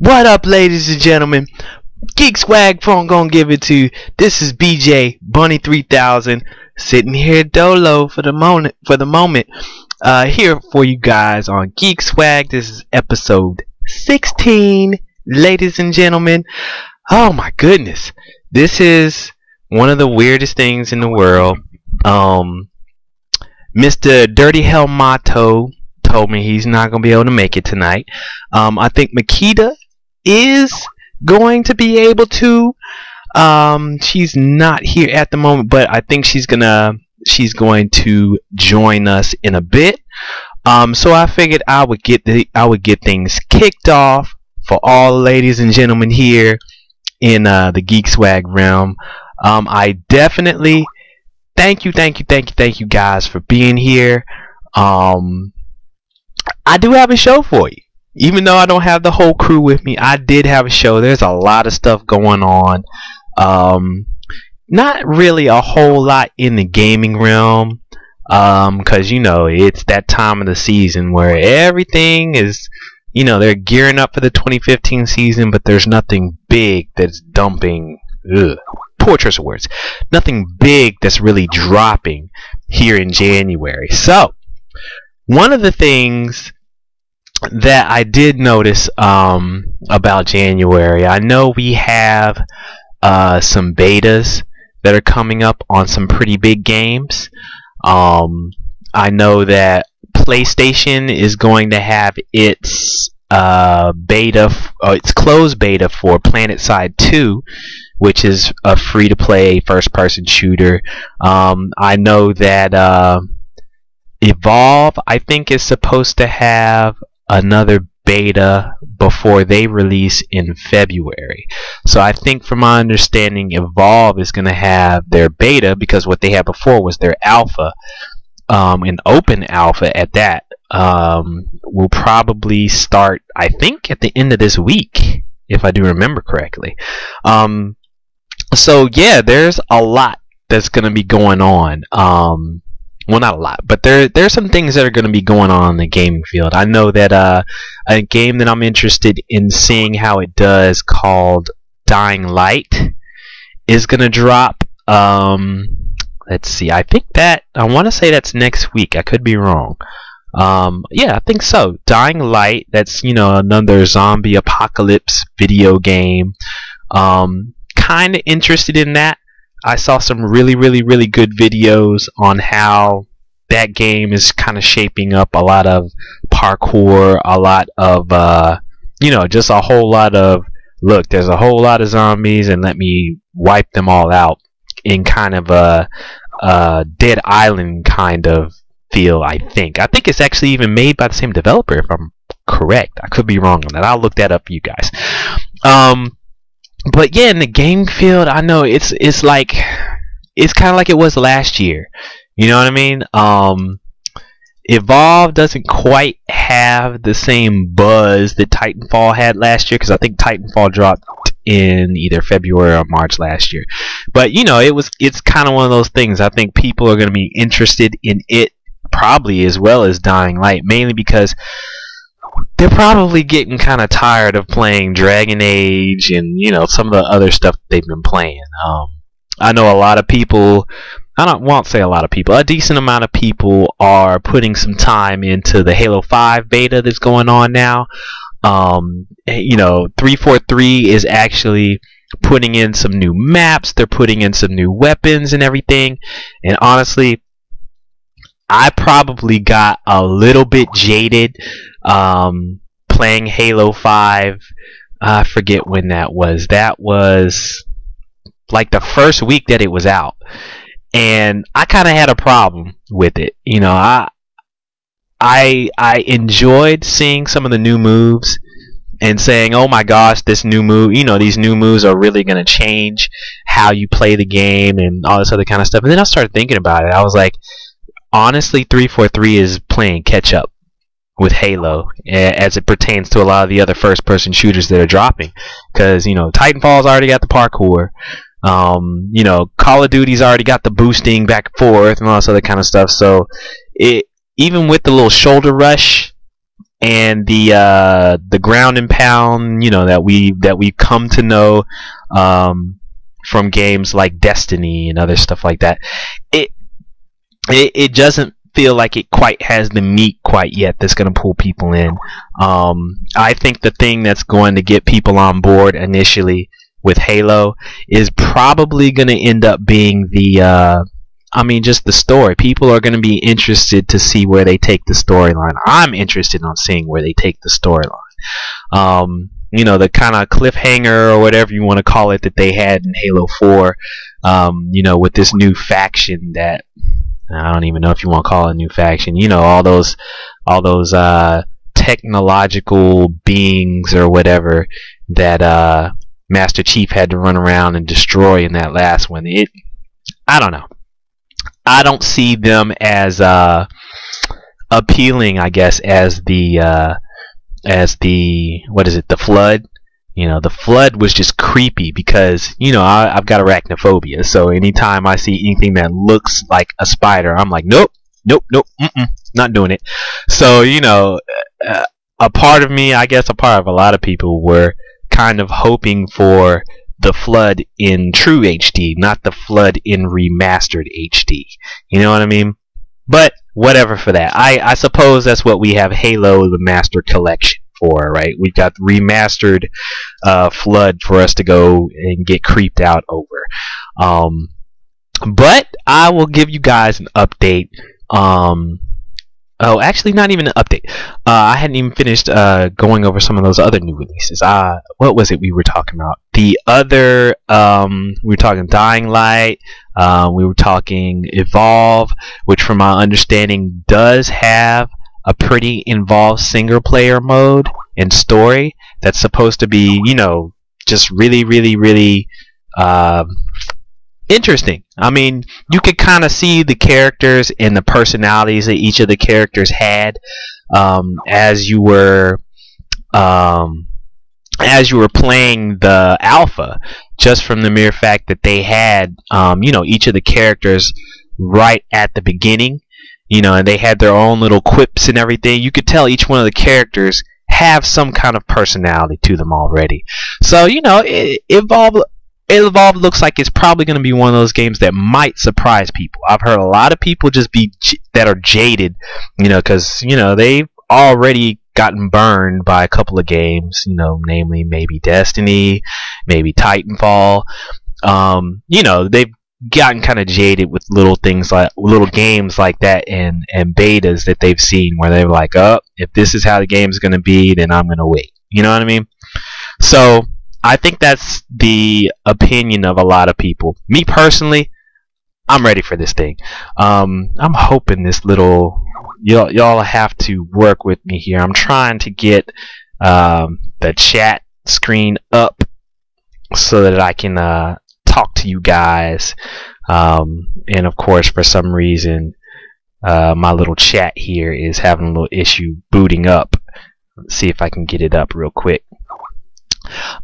What up, ladies and gentlemen? Geekswagg phone gonna give it to you. This is BJ Bunny 3000 sitting here dolo for the moment. Here for you guys on Geekswagg. This is episode 16, ladies and gentlemen. Oh my goodness, this is one of the weirdest things in the world. Mr. Dirty Hell Motto told me he's not gonna be able to make it tonight. I think Makita is going to be able to. She's not here at the moment, but I think she's going to join us in a bit. So I figured I would get things kicked off for all the ladies and gentlemen here in the Geekswagg realm. I definitely thank you guys for being here. I do have a show for you. Even though I don't have the whole crew with me, I did have a show. There's a lot of stuff going on. Not really a whole lot in the gaming realm. Because, it's that time of the season where everything is, they're gearing up for the 2015 season, but there's nothing big that's dumping. Poor choice of words. Nothing big that's really dropping here in January. So, one of the things that I did notice about January, I know we have some betas that are coming up on some pretty big games. I know that PlayStation is going to have its its closed beta for PlanetSide 2, which is a free-to-play first-person shooter. I know that Evolve, I think, is supposed to have another beta before they release in February. So I think, from my understanding, Evolve is going to have their beta, because what they had before was their alpha, an open alpha at that. Will probably start, I think, at the end of this week, if I do remember correctly. So yeah, there's a lot that's going to be going on. Well, not a lot, but there's some things that are going to be going on in the gaming field. I know that a game that I'm interested in seeing how it does, called Dying Light, is going to drop. Let's see. I want to say that's next week. I could be wrong. Yeah, I think so. Dying Light. That's another zombie apocalypse video game. Kind of interested in that. I saw some really good videos on how that game is kind of shaping up. A lot of parkour, a lot of, just a whole lot of, look, there's a whole lot of zombies and let me wipe them all out, in kind of a Dead Island kind of feel, I think. I think it's actually even made by the same developer, if I'm correct. I could be wrong on that. I'll look that up for you guys. But yeah, in the game field, I know it's kind of like it was last year. You know what I mean? Evolve doesn't quite have the same buzz that Titanfall had last year, because I think Titanfall dropped in either February or March last year. But it's kind of one of those things. I think people are going to be interested in it probably as well as Dying Light, mainly because they're probably getting kind of tired of playing Dragon Age and some of the other stuff they've been playing. I know a lot of people, won't say a lot of people, a decent amount of people are putting some time into the Halo 5 beta that's going on now. 343 is actually putting in some new maps. They're putting in some new weapons and everything. And honestly, I probably got a little bit jaded playing Halo 5. I forget when that was. That was like the first week that it was out, and I kind of had a problem with it. I enjoyed seeing some of the new moves and saying, "Oh my gosh, this new move! These new moves are really gonna change how you play the game and all this other kind of stuff." And then I started thinking about it. I was like, honestly, 343 is playing catch up with Halo as it pertains to a lot of the other first-person shooters that are dropping. Because Titanfall's already got the parkour. Call of Duty's already got the boosting back and forth and all this other kind of stuff. So even with the little shoulder rush and the ground and pound, that we've come to know from games like Destiny and other stuff like that. It doesn't feel like it quite has the meat quite yet that's going to pull people in. I think the thing that's going to get people on board initially with Halo is probably going to end up being just the story. People are going to be interested to see where they take the storyline. I'm interested in seeing where they take the storyline. The kind of cliffhanger or whatever you want to call it that they had in Halo 4, with this new faction that I don't even know if you want to call it a new faction. All those technological beings or whatever that Master Chief had to run around and destroy in that last one. I don't know. I don't see them as appealing, I guess, as the the Flood. The Flood was just creepy because I've got arachnophobia, so anytime I see anything that looks like a spider, I'm like, nope, not doing it. So a part of me, I guess, a part of a lot of people were kind of hoping for the Flood in true HD, not the Flood in remastered HD. You know what I mean? But whatever for that. I suppose that's what we have Halo the Master Collection for, right? We've got remastered Flood for us to go and get creeped out over. But I will give you guys an update. Actually, not even an update. I hadn't even finished going over some of those other new releases. What was it we were talking about? The other, we were talking Dying Light. We were talking Evolve, which from my understanding does have a pretty involved single player mode and story that's supposed to be, just really, really, really interesting. I mean, you could kind of see the characters and the personalities that each of the characters had as you were playing the alpha, just from the mere fact that they had each of the characters right at the beginning, and they had their own little quips and everything. You could tell each one of the characters have some kind of personality to them already. So Evolve looks like it's probably going to be one of those games that might surprise people. I've heard a lot of people that are jaded, because they've already gotten burned by a couple of games, namely maybe Destiny, maybe Titanfall. They've gotten kind of jaded with little games like that and betas that they've seen where they're like, oh, if this is how the game's going to be, then I'm going to wait. You know what I mean? So I think that's the opinion of a lot of people. Me personally, I'm ready for this thing. I'm hoping this little... Y'all have to work with me here. I'm trying to get the chat screen up so that I can talk to you guys. And of course, for some reason, my little chat here is having a little issue booting up. Let's see if I can get it up real quick.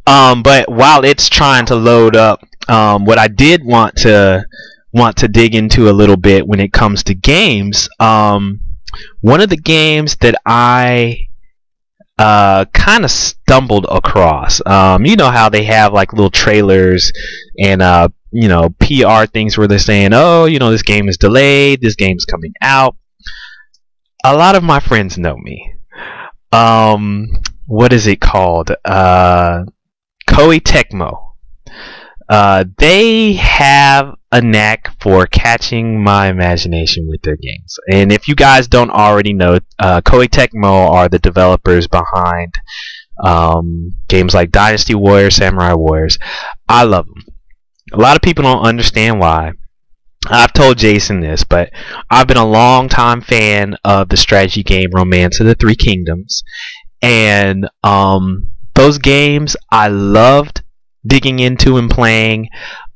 But while it's trying to load up, what I did want to dig into a little bit when it comes to games, one of the games that I kind of stumbled across, you know how they have like little trailers and PR things where they're saying, oh, this game is delayed, this game's coming out. A lot of my friends know me. What is it called? Koei Tecmo. They have a knack for catching my imagination with their games. And if you guys don't already know, Koei Tecmo are the developers behind games like Dynasty Warriors, Samurai Warriors. I love them. A lot of people don't understand why. I've told Jason this, but I've been a long time fan of the strategy game Romance of the Three Kingdoms. And those games I loved digging into and playing.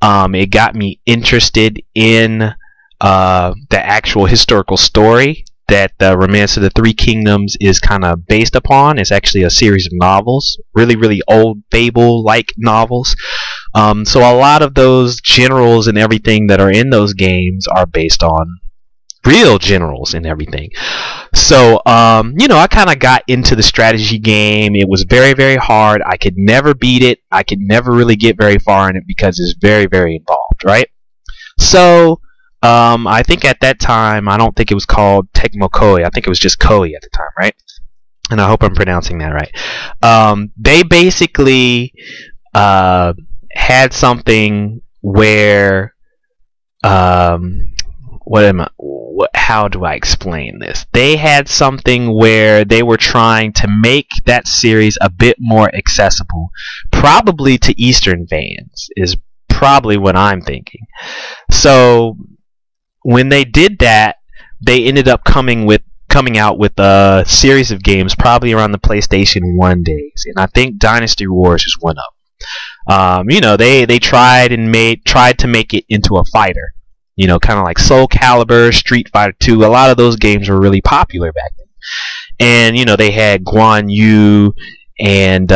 It got me interested in the actual historical story that the Romance of the Three Kingdoms is kind of based upon. It's actually a series of novels, really, really old fable-like novels. So a lot of those generals and everything that are in those games are based on real generals and everything. So, I kind of got into the strategy game. It was very, very hard. I could never beat it. I could never really get very far in it because it's very, very involved, right? So, I think at that time, I don't think it was called Tecmo Koei. I think it was just Koei at the time, right? And I hope I'm pronouncing that right. They basically had something where how do I explain this? They had something where they were trying to make that series a bit more accessible, probably to Eastern fans, is probably what I'm thinking. So when they did that, they ended up coming out with a series of games probably around the PlayStation 1 days, and I think Dynasty Wars is one of them. They tried to make it into a fighter. Kind of like Soul Calibur, Street Fighter 2. A lot of those games were really popular back then. And, they had Guan Yu and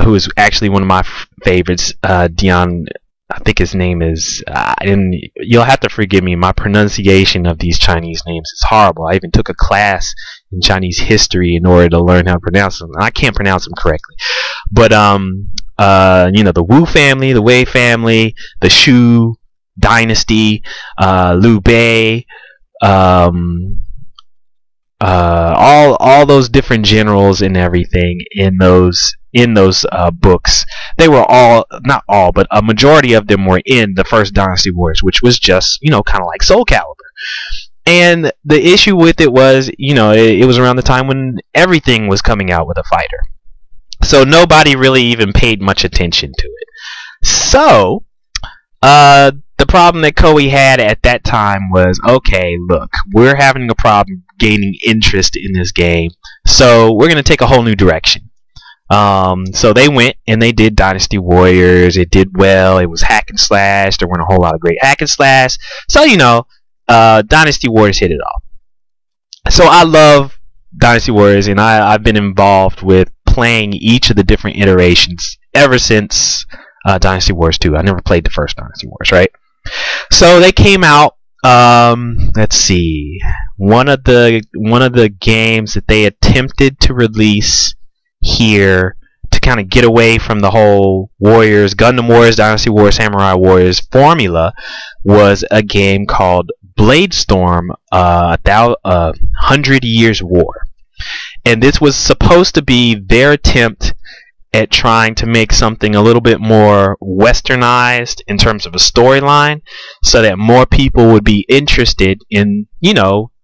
who is actually one of my favorites, Dion. I think his name is, you'll have to forgive me. My pronunciation of these Chinese names is horrible. I even took a class in Chinese history in order to learn how to pronounce them. I can't pronounce them correctly. But, the Wu family, the Wei family, the Shu Dynasty, Liu Bei, all those different generals and everything in those books. They were all, not all, but a majority of them were in the first Dynasty Wars, which was just kind of like Soul Calibur. And the issue with it was, it was around the time when everything was coming out with a fighter, so nobody really even paid much attention to it. So the problem that Koei had at that time was, okay, look, we're having a problem gaining interest in this game, so we're going to take a whole new direction. So they went and they did Dynasty Warriors. It did well. It was hack and slash. There weren't a whole lot of great hack and slash. So, Dynasty Warriors hit it off. So I love Dynasty Warriors, and I've been involved with playing each of the different iterations ever since Dynasty Wars 2. I never played the first Dynasty Wars, right? So they came out. Let's see. One of the games that they attempted to release here to kind of get away from the whole Warriors, Gundam Wars, Dynasty Wars, Samurai Warriors formula was a game called Bladestorm, 100 Years War. And this was supposed to be their attempt at trying to make something a little bit more westernized in terms of a storyline, so that more people would be interested in,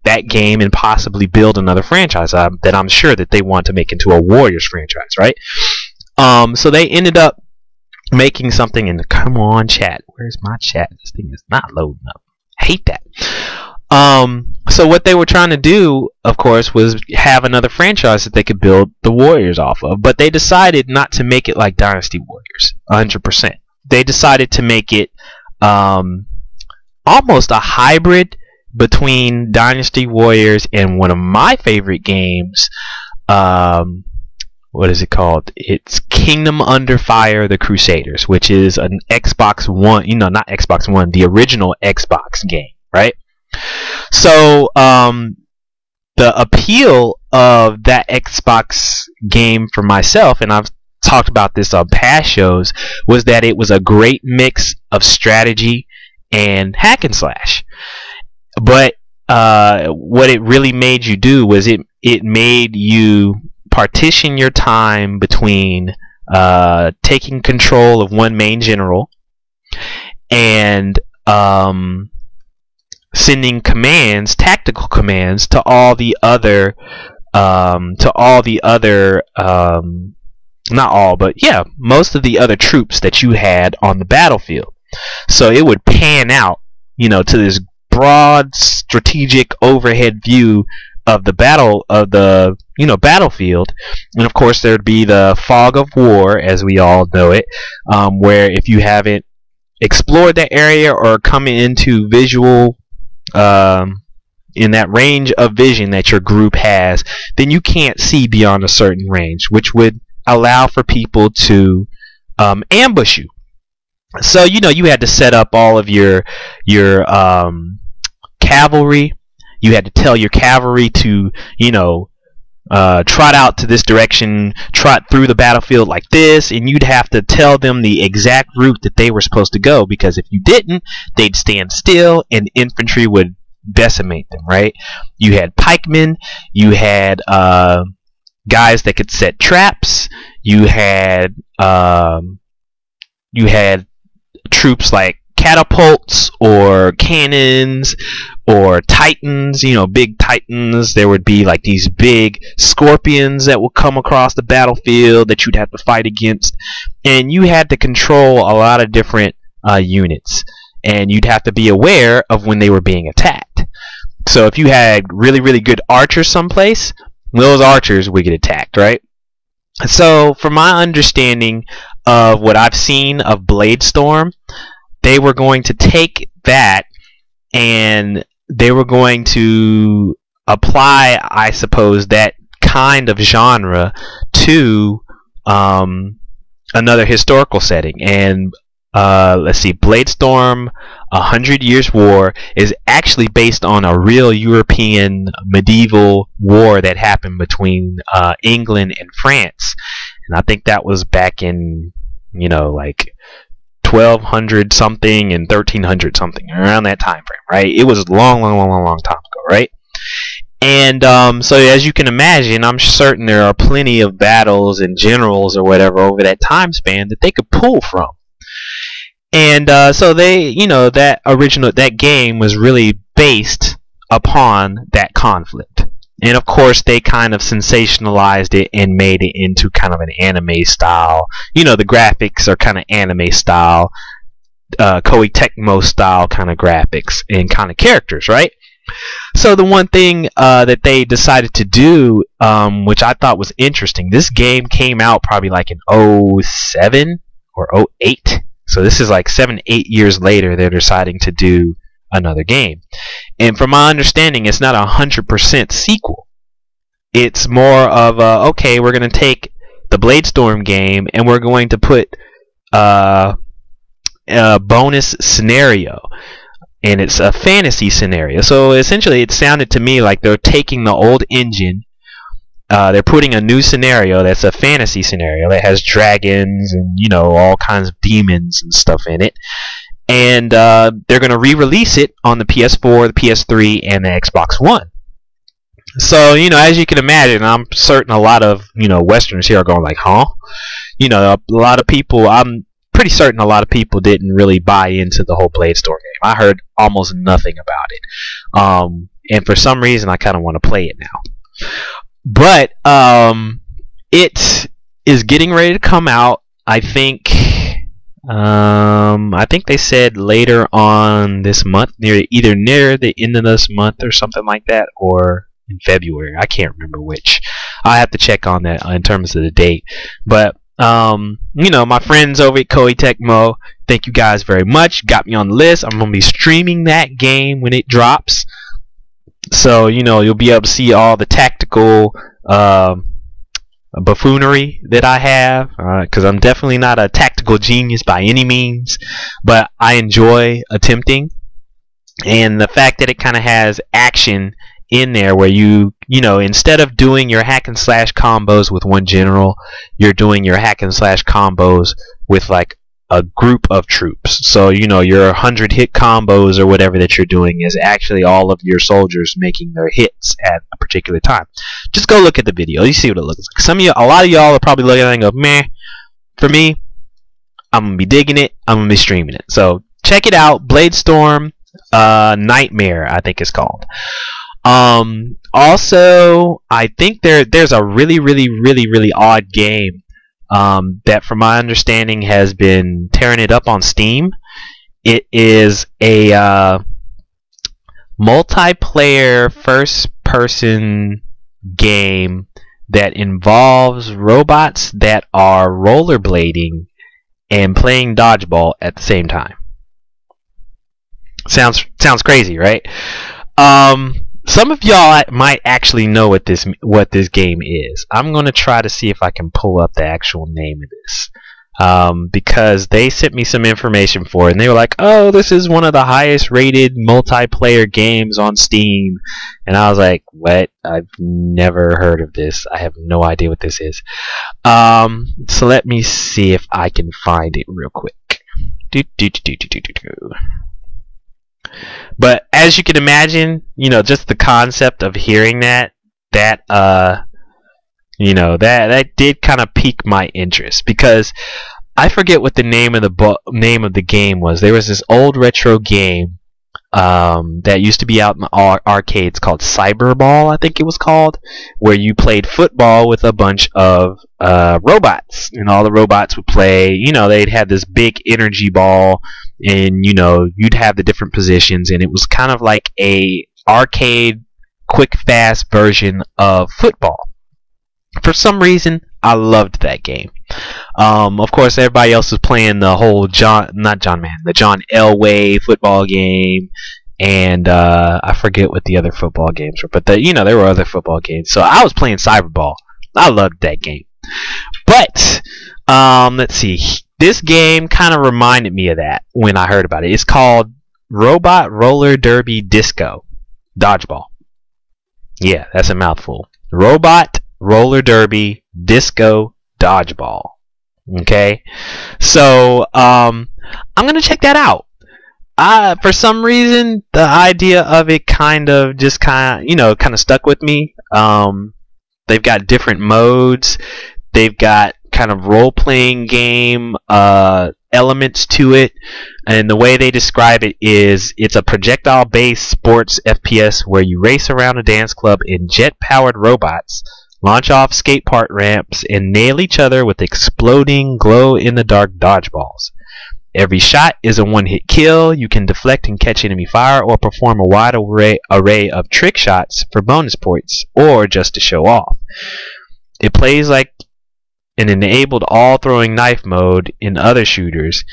that game and possibly build another franchise that I'm sure that they want to make into a Warriors franchise, right? So they ended up making something in the, come on, chat. Where's my chat? This thing is not loading up. I hate that. So what they were trying to do, of course, was have another franchise that they could build the Warriors off of. But they decided not to make it like Dynasty Warriors, 100%. They decided to make it almost a hybrid between Dynasty Warriors and one of my favorite games. What is it called? It's Kingdom Under Fire: The Crusaders, which is an Xbox One, not Xbox One, the original Xbox game, right? So, the appeal of that Xbox game for myself, and I've talked about this on past shows, was that it was a great mix of strategy and hack and slash. But what it really made you do was it made you partition your time between taking control of one main general and sending commands, tactical commands, to all the other, not all, but yeah, most of the other troops that you had on the battlefield. So it would pan out, to this broad strategic overhead view of the battlefield, and of course there'd be the fog of war, as we all know it, where if you haven't explored that area or come into visual in that range of vision that your group has, then you can't see beyond a certain range, which would allow for people to ambush you. So you had to set up all of your cavalry. You had to tell your cavalry to, trot out to this direction, trot through the battlefield like this, and you'd have to tell them the exact route that they were supposed to go, because if you didn't, they'd stand still and infantry would decimate them, right? You had pikemen, you had guys that could set traps, you had troops like catapults or cannons or titans, big titans. There would be like these big scorpions that would come across the battlefield that you'd have to fight against, and you had to control a lot of different units, and you'd have to be aware of when they were being attacked. So if you had really, really good archers someplace, those archers would get attacked, right? So from my understanding of what I've seen of Bladestorm, they were going to take that and they were going to apply, I suppose, that kind of genre to another historical setting. And let's see, Bladestorm, 100 Years' War is actually based on a real European medieval war that happened between England and France. And I think that was back in, like 1200 something and 1300 something, around that time frame, right? It was a long time ago, right? And so as you can imagine, I'm certain there are plenty of battles and generals or whatever over that time span that they could pull from. And so they, that game was really based upon that conflict. And of course, they kind of sensationalized it and made it into kind of an anime style. The graphics are kind of anime style, Koei Tecmo style kind of graphics and kind of characters, right? So the one thing that they decided to do, which I thought was interesting, this game came out probably like in 07 or 08. So this is like 7-8 years later they're deciding to do another game. And from my understanding, it's not 100% sequel. It's more of okay, we're going to take the Bladestorm game and we're going to put a bonus scenario. And it's a fantasy scenario. So essentially it sounded to me like they're taking the old engine, they're putting a new scenario that's a fantasy scenario that has dragons and all kinds of demons and stuff in it, and they're going to re-release it on the PS4, the PS3, and the Xbox One. So as you can imagine, I'm certain a lot of Westerners here are going like, huh? A lot of people. I'm pretty certain a lot of people didn't really buy into the whole Bladestorm game. I heard almost nothing about it, and for some reason, I kind of want to play it now. But it is getting ready to come out. I think they said later on this month, either near the end of this month or something like that, or in February. I can't remember which. I have to check on that in terms of the date. But my friends over at Koei Tecmo, thank you guys very much. Got me on the list. I'm gonna be streaming that game when it drops. So you'll be able to see all the tactical buffoonery that I have, because I'm definitely not a tactical genius by any means, but I enjoy attempting. And the fact that it kind of has action in there where you instead of doing your hack and slash combos with one general, you're doing your hack and slash combos with like a group of troops. So your 100 hit combos or whatever that you're doing is actually all of your soldiers making their hits at a particular time. Just go look at the video. You see what it looks like. A lot of y'all are probably looking at it and go, meh. For me, I'm gonna be digging it. I'm gonna be streaming it. So check it out. Bladestorm Nightmare, I think it's called. Also, I think there's a really odd game that, from my understanding, has been tearing it up on Steam. It is a multiplayer first-person game that involves robots that are rollerblading and playing dodgeball at the same time. Sounds crazy, right? Some of y'all might actually know what this game is. I'm going to try to see if I can pull up the actual name of this. because they sent me some information for it, and they were like, "Oh, this is one of the highest rated multiplayer games on Steam," and I was like, "What? I've never heard of this. I have no idea what this is." So let me see if I can find it real quick. But as you can imagine, just the concept of hearing that did kind of pique my interest, because I forget what the name of the game was. There was this old retro game that used to be out in the arcades called Cyberball, I think it was called, where you played football with a bunch of robots, and all the robots would play. They'd have this big energy ball, and you'd have the different positions, and it was kind of like a arcade quick fast version of football. For some reason, I loved that game. Of course, everybody else was playing the whole the John Elway football game, and I forget what the other football games were, but there were other football games. So I was playing Cyberball. I loved that game. But let's see, this game kind of reminded me of that when I heard about it. It's called Robot Roller Derby Disco Dodgeball. Yeah, that's a mouthful. Robot Roller Derby Disco Dodgeball. Okay, so I'm gonna check that out. For some reason, the idea of it kind of stuck with me. They've got different modes. They've got kind of role-playing game elements to it, and the way they describe it is it's a projectile-based sports FPS where you race around a dance club in jet-powered robots, launch off skate park ramps, and nail each other with exploding glow-in-the-dark dodgeballs. Every shot is a one-hit kill. You can deflect and catch enemy fire, or perform a wide array of trick shots for bonus points, or just to show off. It plays like an enabled all-throwing knife mode in other shooters,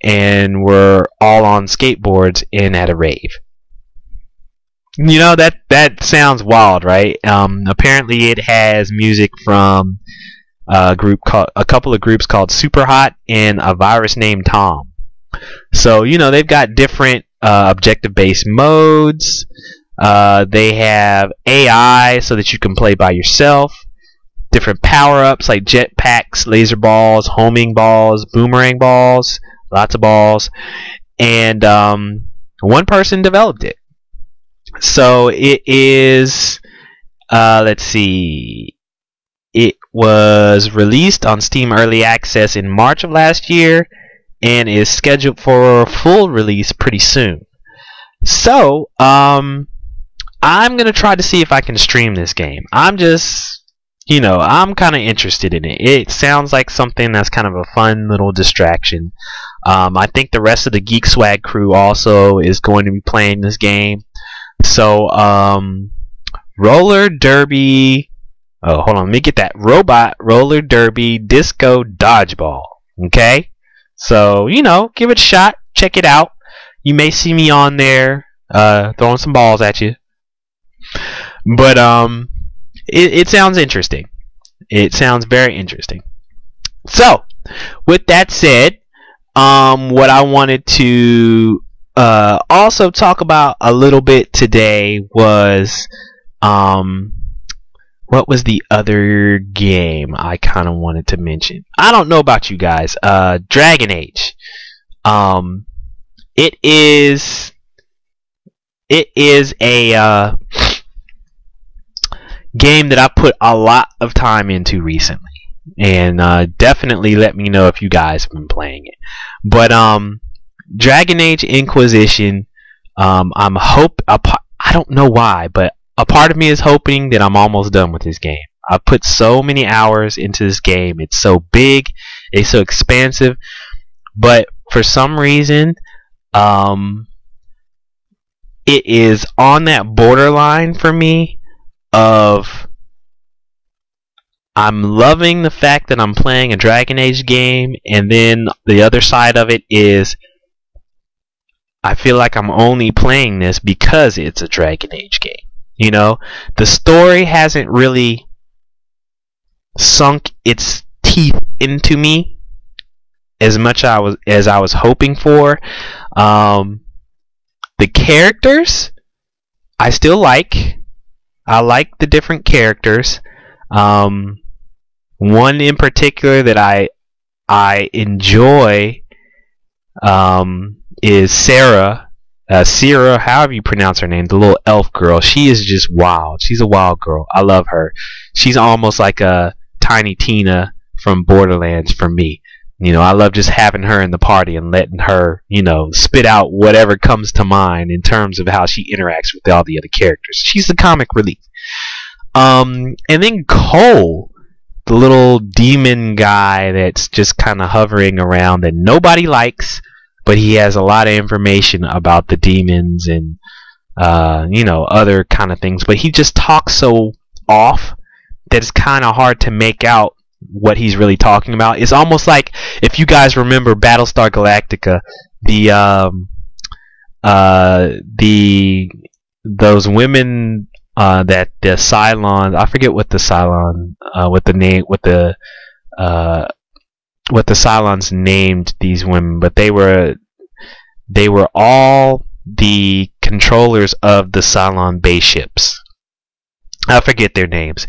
and we're all on skateboards and at a rave. That sounds wild, right? Apparently, it has music from a couple of groups called Superhot and A Virus Named Tom. So they've got different objective-based modes. They have AI so that you can play by yourself. Different power-ups like jetpacks, laser balls, homing balls, boomerang balls, lots of balls, and one person developed it. So it is, let's see, it was released on Steam Early Access in March of last year and is scheduled for full release pretty soon. So, I'm going to try to see if I can stream this game. I'm kind of interested in it. It sounds like something that's kind of a fun little distraction. I think the rest of the Geekswagg crew also is going to be playing this game. So, Roller Derby. Oh, hold on. Let me get that. Robot Roller Derby Disco Dodgeball. Okay? So, give it a shot. Check it out. You may see me on there throwing some balls at you. But, it sounds interesting. It sounds very interesting. So, with that said, what I wanted to also talk about a little bit today was what was the other game I kind of wanted to mention? I don't know about you guys. Dragon Age. It is a game that I put a lot of time into recently, and definitely let me know if you guys have been playing it. But Dragon Age Inquisition, I don't know why, but a part of me is hoping that I'm almost done with this game. I put so many hours into this game. It's so big, it's so expansive, but for some reason, it is on that borderline for me of I'm loving the fact that I'm playing a Dragon Age game, and then the other side of it is I feel like I'm only playing this because it's a Dragon Age game. The story hasn't really sunk its teeth into me as much as I was hoping for. The characters I still like. I like the different characters. One in particular that I enjoy is Sarah. Sarah, however you pronounce her name, the little elf girl. She is just wild. She's a wild girl. I love her. She's almost like a Tiny Tina from Borderlands for me. I love just having her in the party and letting her, spit out whatever comes to mind in terms of how she interacts with all the other characters. She's the comic relief. And then Cole, the little demon guy that's just kind of hovering around that nobody likes, but he has a lot of information about the demons and other kind of things. But he just talks so off that it's kind of hard to make out what he's really talking about. It's almost like, if you guys remember Battlestar Galactica, those women that the Cylons, I forget what the Cylon what the Cylons named these women, but they were all the controllers of the Cylon base ships. I forget their names.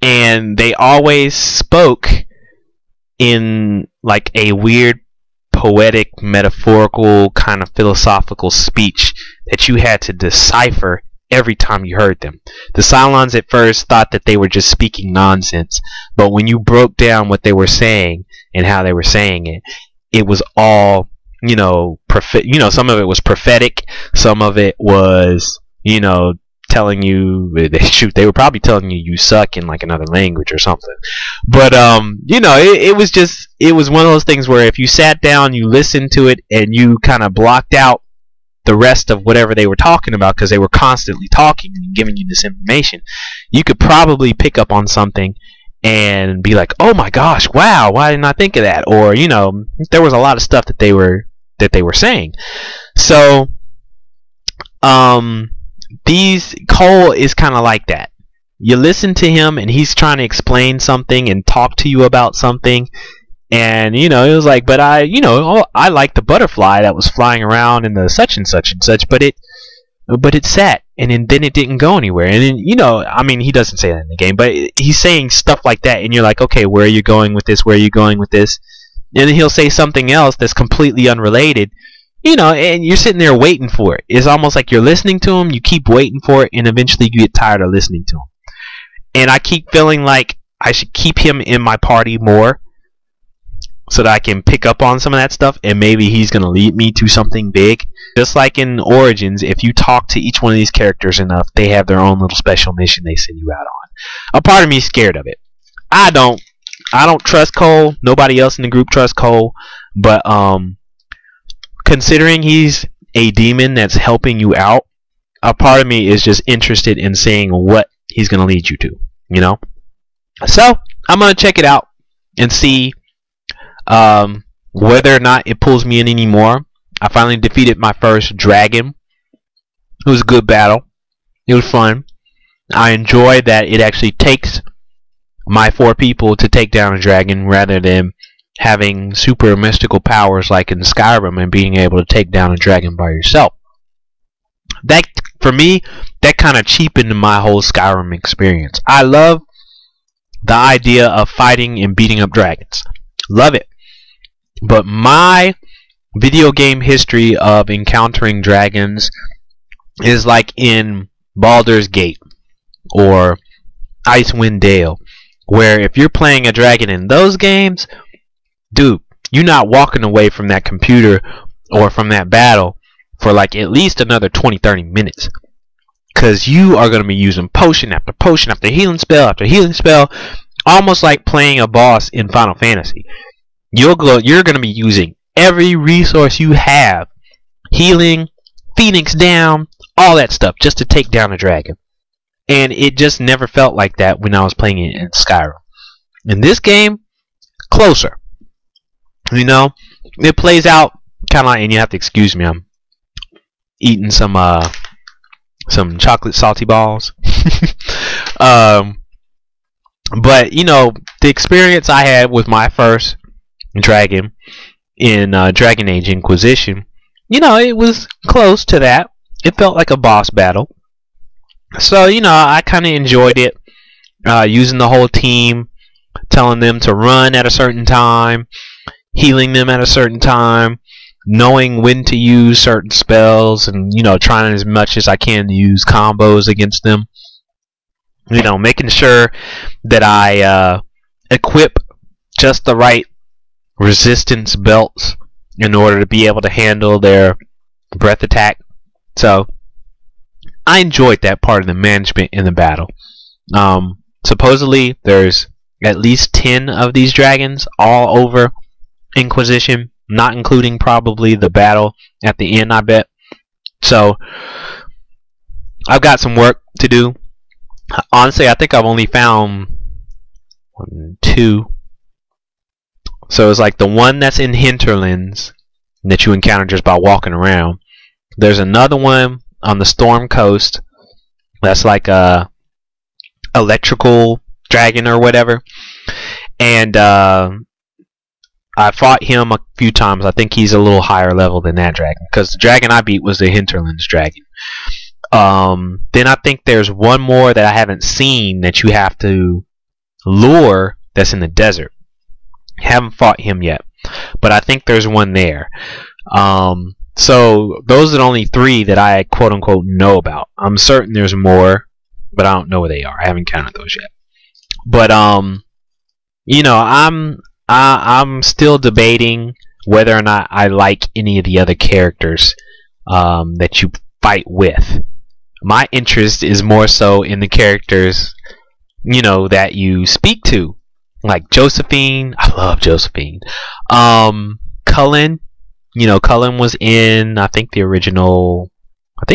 And they always spoke in like a weird poetic, metaphorical, kind of philosophical speech that you had to decipher every time you heard them. The Cylons at first thought that they were just speaking nonsense, but when you broke down what they were saying and how they were saying it, it was all, some of it was prophetic, some of it was, telling you, they were probably telling you suck in like another language or something. But it was one of those things where if you sat down, you listened to it, and you kind of blocked out the rest of whatever they were talking about, because they were constantly talking and giving you this information, you could probably pick up on something and be like, oh my gosh, wow, why didn't I think of that? Or there was a lot of stuff that they were saying. So Cole is kind of like that. You listen to him and he's trying to explain something and talk to you about something, and it was like, but I like the butterfly that was flying around in the such and such and such, but it sat, and then it didn't go anywhere. And then he doesn't say that in the game, but he's saying stuff like that, and you're like, okay, where are you going with this? Where are you going with this? And then he'll say something else that's completely unrelated. And you're sitting there waiting for it. It's almost like you're listening to him, you keep waiting for it, and eventually you get tired of listening to him. And I keep feeling like I should keep him in my party more so that I can pick up on some of that stuff, and maybe he's going to lead me to something big. Just like in Origins, if you talk to each one of these characters enough, they have their own little special mission they send you out on. A part of me is scared of it. I don't trust Cole. Nobody else in the group trusts Cole. But considering he's a demon that's helping you out, a part of me is just interested in seeing what he's going to lead you to, So, I'm going to check it out and see whether or not it pulls me in anymore. I finally defeated my first dragon. It was a good battle. It was fun. I enjoy that it actually takes my 4 people to take down a dragon rather than having super mystical powers like in Skyrim and being able to take down a dragon by yourself. That, for me, that kind of cheapened my whole Skyrim experience. I love the idea of fighting and beating up dragons. Love it. But my video game history of encountering dragons is like in Baldur's Gate or Icewind Dale, where if you're playing a dragon in those games, dude, you're not walking away from that computer or from that battle for like at least another 20-30 minutes, because you are going to be using potion after potion after healing spell after healing spell, almost like playing a boss in Final Fantasy. You're going to be using every resource you have, healing, phoenix down, all that stuff, just to take down a dragon. And it just never felt like that when I was playing it in Skyrim. In this game, closer. It plays out kind of like, and you have to excuse me, I'm eating some chocolate salty balls. But the experience I had with my first dragon in Dragon Age Inquisition, it was close to that. It felt like a boss battle. So, I kind of enjoyed it. Using the whole team, telling them to run at a certain time, healing them at a certain time, knowing when to use certain spells, and, trying as much as I can to use combos against them. Making sure that I equip just the right resistance belts in order to be able to handle their breath attack. So I enjoyed that part of the management in the battle. Supposedly there's at least 10 of these dragons all over Inquisition, not including probably the battle at the end, I bet. So I've got some work to do. Honestly, I think I've only found 2. So it's like the one that's in Hinterlands that you encounter just by walking around. There's another one on the Storm Coast that's like a electrical dragon or whatever. And I fought him a few times. I think he's a little higher level than that dragon, because the dragon I beat was the Hinterlands dragon. Then I think there's one more that I haven't seen that you have to lure that's in the desert. Haven't fought him yet, but I think there's one there. So those are the only 3 that I quote unquote know about. I'm certain there's more, but I don't know where they are. I haven't counted those yet. But I'm still debating whether or not I like any of the other characters that you fight with. My interest is more so in the characters, that you speak to. Like Josephine. I love Josephine. Cullen. Cullen was in, I think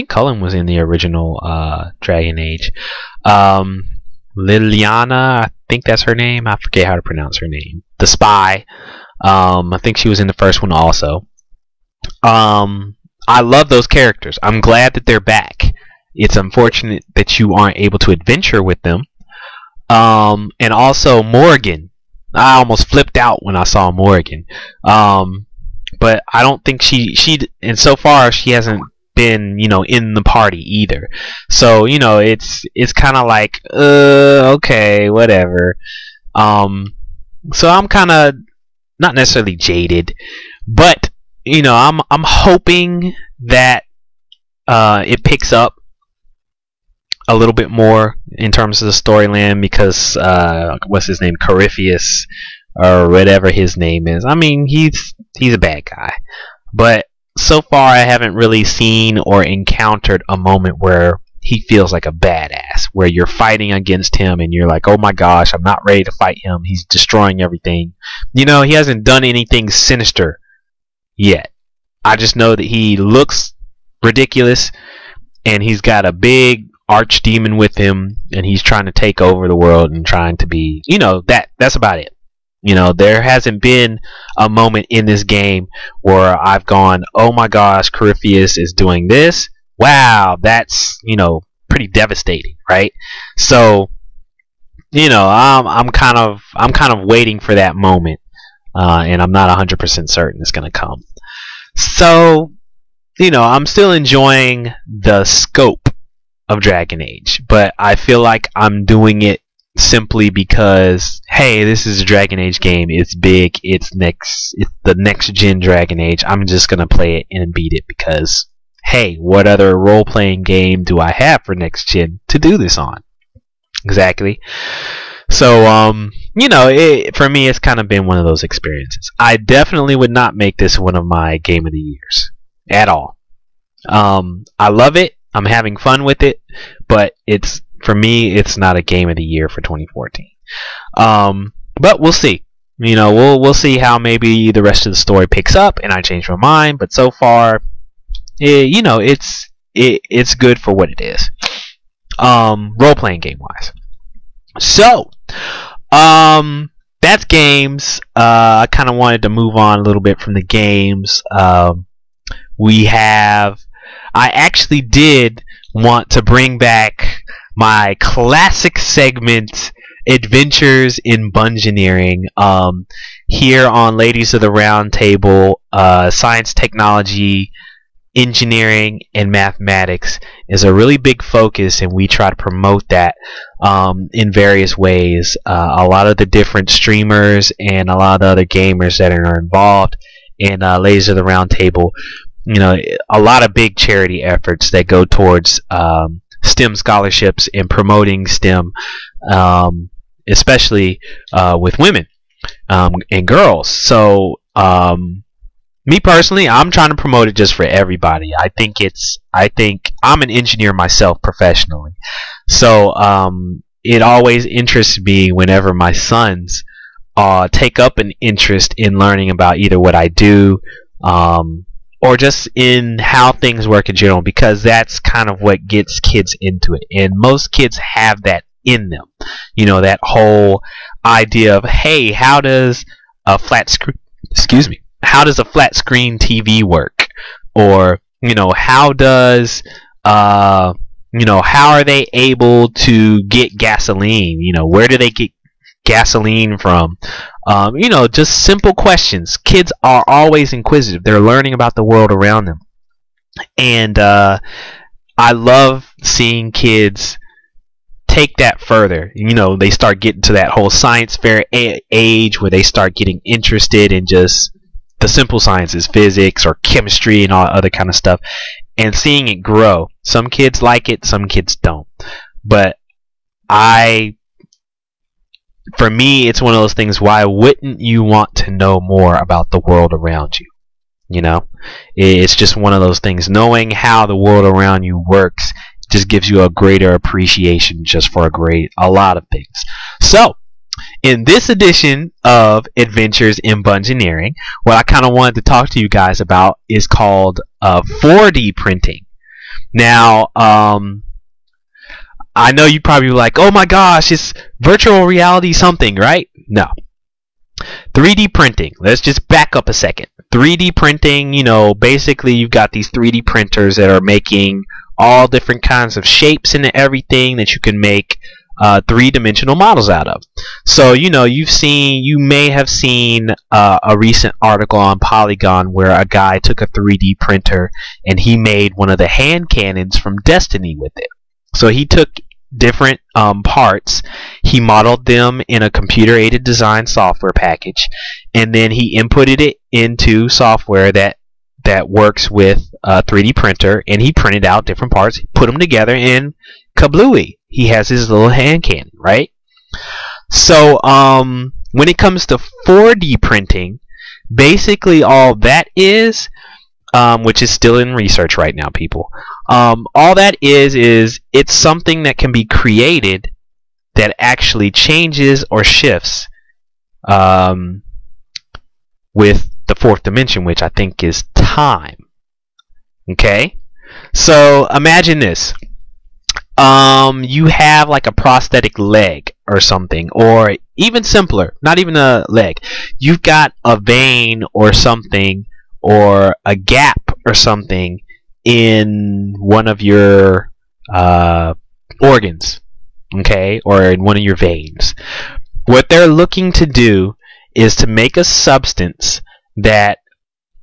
Cullen was in the original Dragon Age. Liliana, I think that's her name. I forget how to pronounce her name. The spy. I think she was in the first one also. I love those characters. I'm glad that they're back. It's unfortunate that you aren't able to adventure with them. And also Morgan. I almost flipped out when I saw Morgan. But I don't think she and so far she hasn't been, in the party either. So, it's kind of like, okay, whatever. So I'm kind of not necessarily jaded, but I'm hoping that it picks up a little bit more in terms of the storyline, because what's his name, Corypheus or whatever his name is. I mean, he's a bad guy, but so far I haven't really seen or encountered a moment where he feels like a badass, where you're fighting against him and you're like, oh my gosh, I'm not ready to fight him. He's destroying everything. He hasn't done anything sinister yet. I just know that he looks ridiculous and he's got a big archdemon with him and he's trying to take over the world and trying to be, that's about it. There hasn't been a moment in this game where I've gone, oh my gosh, Corypheus is doing this. Wow, that's, pretty devastating, right? So, I'm kind of waiting for that moment, and I'm not 100% certain it's going to come. So, I'm still enjoying the scope of Dragon Age, but I feel like I'm doing it simply because, hey, this is a Dragon Age game. It's big. It's the next gen Dragon Age. I'm just gonna play it and beat it because, hey, what other role-playing game do I have for next gen to do this on? Exactly. So, for me, it's kind of been one of those experiences. I definitely would not make this one of my game of the years at all. I love it. I'm having fun with it, but for me, it's not a game of the year for 2014. But we'll see. We'll see how maybe the rest of the story picks up and I change my mind. But so far, it's good for what it is. Role-playing game wise. So, that's games. I kind of wanted to move on a little bit from the games. I actually did want to bring back my classic segment Adventures in Bungeneering. Here on Ladies of the Round Table, science, technology, engineering, and mathematics is a really big focus, and we try to promote that in various ways. A lot of the different streamers and a lot of the other gamers that are involved in Ladies of the Round Table, a lot of big charity efforts that go towards STEM scholarships and promoting STEM, especially with women and girls. So me personally, I'm trying to promote it just for everybody. I think I'm an engineer myself professionally, so it always interests me whenever my sons take up an interest in learning about either what I do, or just in how things work in general, because that's kind of what gets kids into it. And most kids have that in them, that whole idea of, hey, how does a flat screen TV work? Or how are they able to get gasoline? Where do they get gasoline from? Just simple questions. Kids are always inquisitive. They're learning about the world around them, and I love seeing kids take that further. They start getting to that whole science fair age where they start getting interested in just the simple sciences, physics or chemistry and all other kind of stuff, and seeing it grow. Some kids like it, some kids don't. But for me, it's one of those things, why wouldn't you want to know more about the world around you? It's just one of those things. Knowing how the world around you works just gives you a greater appreciation just for a lot of things. So, in this edition of Adventures in Bungeneering, what I kind of wanted to talk to you guys about is called 4D printing. Now, I know you probably were like, oh my gosh, it's virtual reality something, right? No. 3D printing. Let's just back up a second. 3D printing, basically you've got these 3D printers that are making all different kinds of shapes and everything that you can make three-dimensional models out of. So you may have seen a recent article on Polygon where a guy took a 3D printer and he made one of the hand cannons from Destiny with it. So he took different parts, he modeled them in a computer-aided design software package, and then he inputted it into software that works with a 3D printer, and he printed out different parts, put them together, and kablooey, he has his little hand cannon, right? So when it comes to 4D printing, basically all that is, which is still in research right now, people, all that is it's something that can be created that actually changes or shifts with the fourth dimension, which I think is time. Okay? So imagine this. You have like a prosthetic leg or something, or even simpler, not even a leg. You've got a vein or something, or a gap or something in one of your organs, okay, or in one of your veins. What they're looking to do is to make a substance that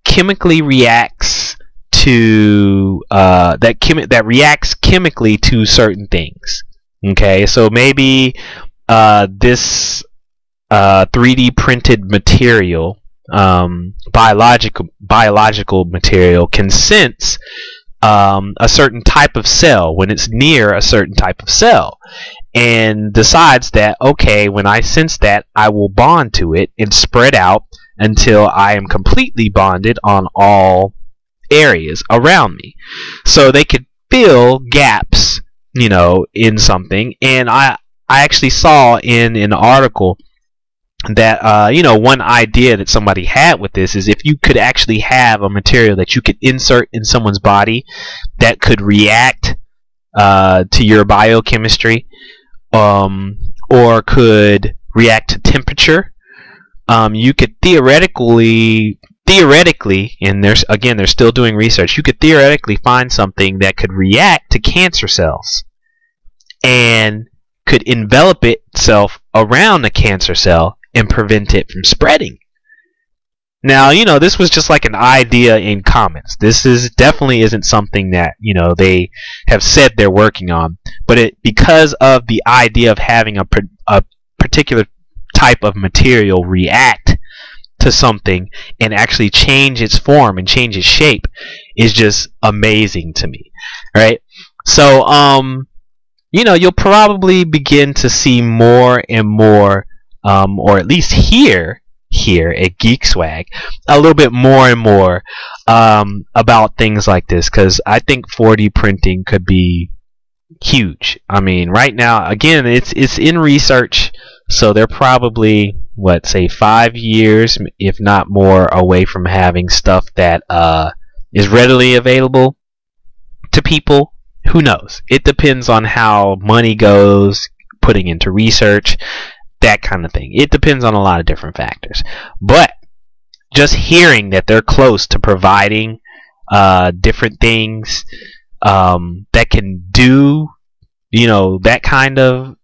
chemically reacts to that reacts chemically to certain things. Okay, so maybe this 3D printed material, biological material, can sense a certain type of cell when it's near a certain type of cell, and decides that, okay, when I sense that, I will bond to it and spread out until I am completely bonded on all areas around me. So they could fill gaps, in something. And I actually saw in an article that one idea that somebody had with this is if you could actually have a material that you could insert in someone's body that could react to your biochemistry, or could react to temperature, you could theoretically, and they're still doing research, you could theoretically find something that could react to cancer cells and could envelop itself around the cancer cell and prevent it from spreading. Now, this was just like an idea in comics. This is definitely isn't something that, they have said they're working on. But because of the idea of having a particular type of material react to something and actually change its form and change its shape is just amazing to me, right? So, you'll probably begin to see more and more, or at least hear here at Geekswagg a little bit more and more about things like this, because I think 4D printing could be huge. I mean, right now, again, it's in research, so they're probably 5 years, if not more, away from having stuff that is readily available to people. Who knows? It depends on how money goes putting into research, that kind of thing. It depends on a lot of different factors. But just hearing that they're close to providing different things that can do, that kind of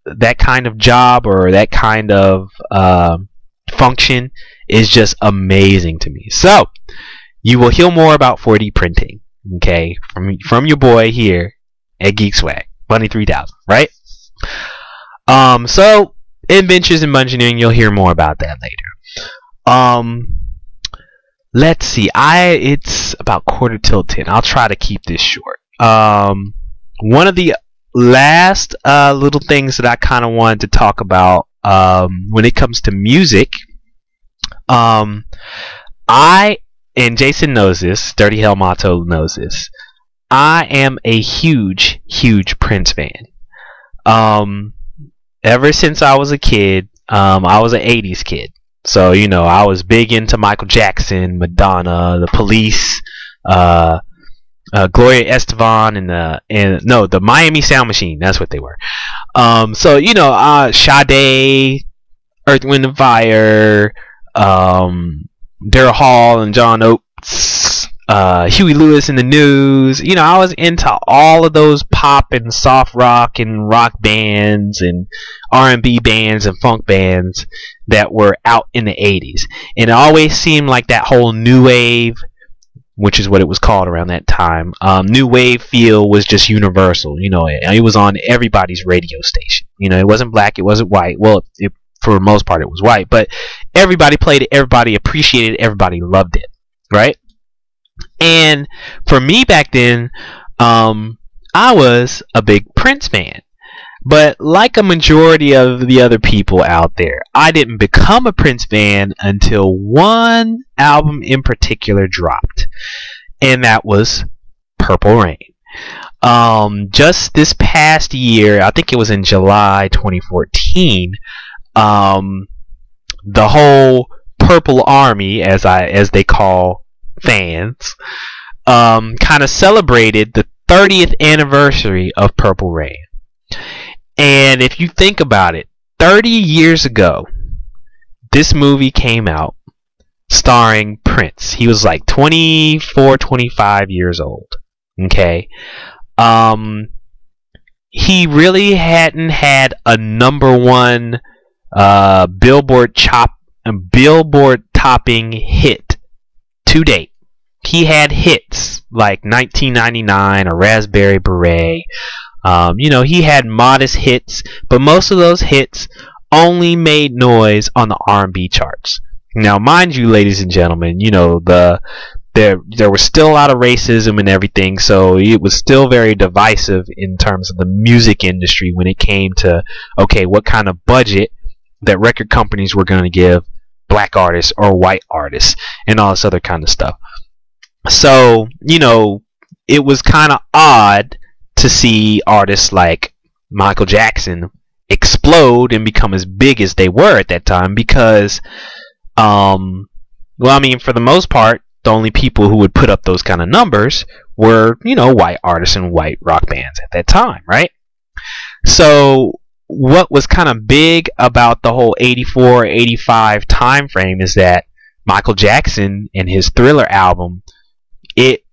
job or that kind of function is just amazing to me. So you will hear more about 4D printing, okay, from your boy here at Geekswagg, Bunny 3000, right? So Adventures in Engineering, you'll hear more about that later. Let's see. It's about 9:45. I'll try to keep this short. One of the last little things that I kind of wanted to talk about when it comes to music, and Jason knows this, Dirty Hell Motto knows this, I am a huge, huge Prince fan. Ever since I was a kid, I was an 80s kid. So, I was big into Michael Jackson, Madonna, The Police, Gloria Estefan, and the Miami Sound Machine. That's what they were. So, Sade, Earth, Wind and Fire, Daryl Hall and John Oates, Huey Lewis and the News. I was into all of those pop and soft rock and rock bands and R&B bands and funk bands that were out in the 80s. And it always seemed like that whole new wave, which is what it was called around that time, new wave feel was just universal. It was on everybody's radio station. It wasn't black, it wasn't white. Well, for the most part it was white, but everybody played it, everybody appreciated it, everybody loved it, right? And for me back then, I was a big Prince fan. But like a majority of the other people out there, I didn't become a Prince fan until one album in particular dropped. And that was Purple Rain. Just this past year, I think it was in July 2014, the whole Purple Army, as they call fans, kind of celebrated the 30th anniversary of Purple Rain. And if you think about it, 30 years ago, this movie came out starring Prince. He was like 24, 25 years old. Okay? He really hadn't had a number one Billboard topping hit to date. He had hits like 1999 or Raspberry Beret. He had modest hits, but most of those hits only made noise on the R&B charts. Now, mind you, ladies and gentlemen, there was still a lot of racism and everything, so it was still very divisive in terms of the music industry when it came to, okay, what kind of budget that record companies were going to give black artists or white artists and all this other kind of stuff. So, it was kind of odd to see artists like Michael Jackson explode and become as big as they were at that time because, for the most part, the only people who would put up those kind of numbers were, white artists and white rock bands at that time, right? So what was kind of big about the whole 84, 85 time frame is that Michael Jackson and his Thriller album, it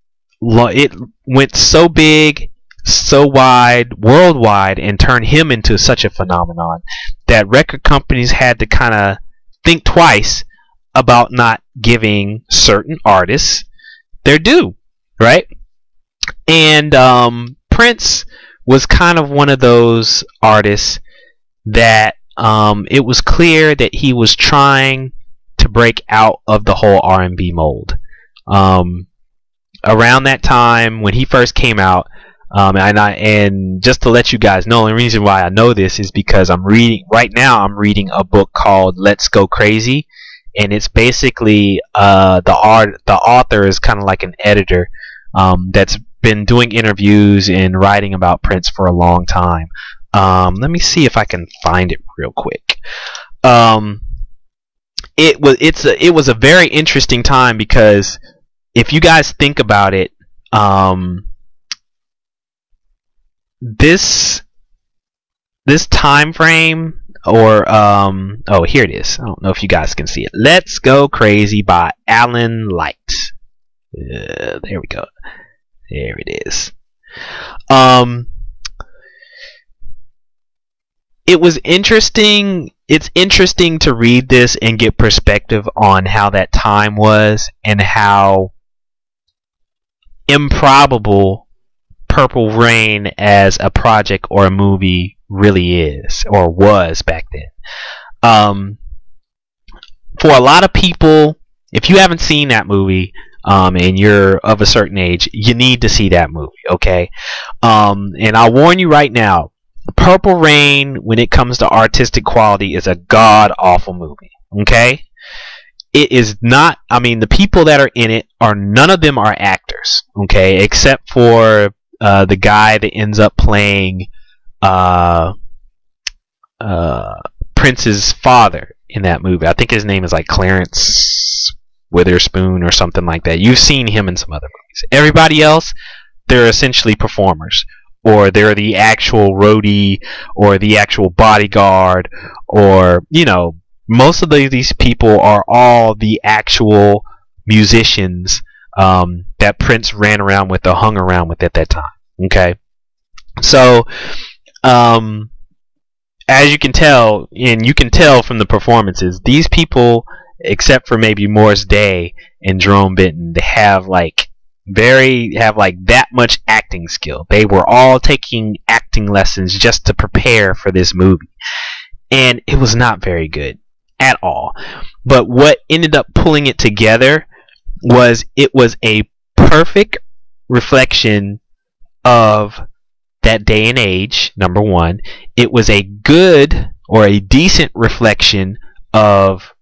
went so big so wide, worldwide, and turn him into such a phenomenon that record companies had to kind of think twice about not giving certain artists their due, right? And Prince was kind of one of those artists that it was clear that he was trying to break out of the whole R&B mold. Around that time when he first came out, and just to let you guys know, the reason why I know this is because I'm reading a book called Let's Go Crazy, and it's basically the author is kind of like an editor that's been doing interviews and writing about Prince for a long time. Let me see if I can find it real quick. It was a very interesting time because if you guys think about it, this time frame, or oh, here it is. I don't know if you guys can see it. Let's Go Crazy by Alan Light. There we go. There it is. It was interesting. It's interesting to read this and get perspective on how that time was and how improbable Purple Rain as a project or a movie really is, or was back then. For a lot of people, if you haven't seen that movie, and you're of a certain age, you need to see that movie, okay? And I'll warn you right now, Purple Rain, when it comes to artistic quality, is a god-awful movie, okay? It is not, I mean, the people that are in it, none of them are actors, okay? Except for the guy that ends up playing Prince's father in that movie. I think his name is like Clarence Witherspoon or something like that. You've seen him in some other movies. Everybody else, they're essentially performers, or they're the actual roadie, or the actual bodyguard, or, you know, most of these people are all the actual musicians that Prince ran around with or hung around with at that time. Okay, so as you can tell, and you can tell from the performances, these people, except for maybe Morris Day and Jerome Benton, they have like that much acting skill. They were all taking acting lessons just to prepare for this movie, and it was not very good at all. But what ended up pulling it together was it was a perfect reflection of that day and age. Number one, it was a good or a decent reflection of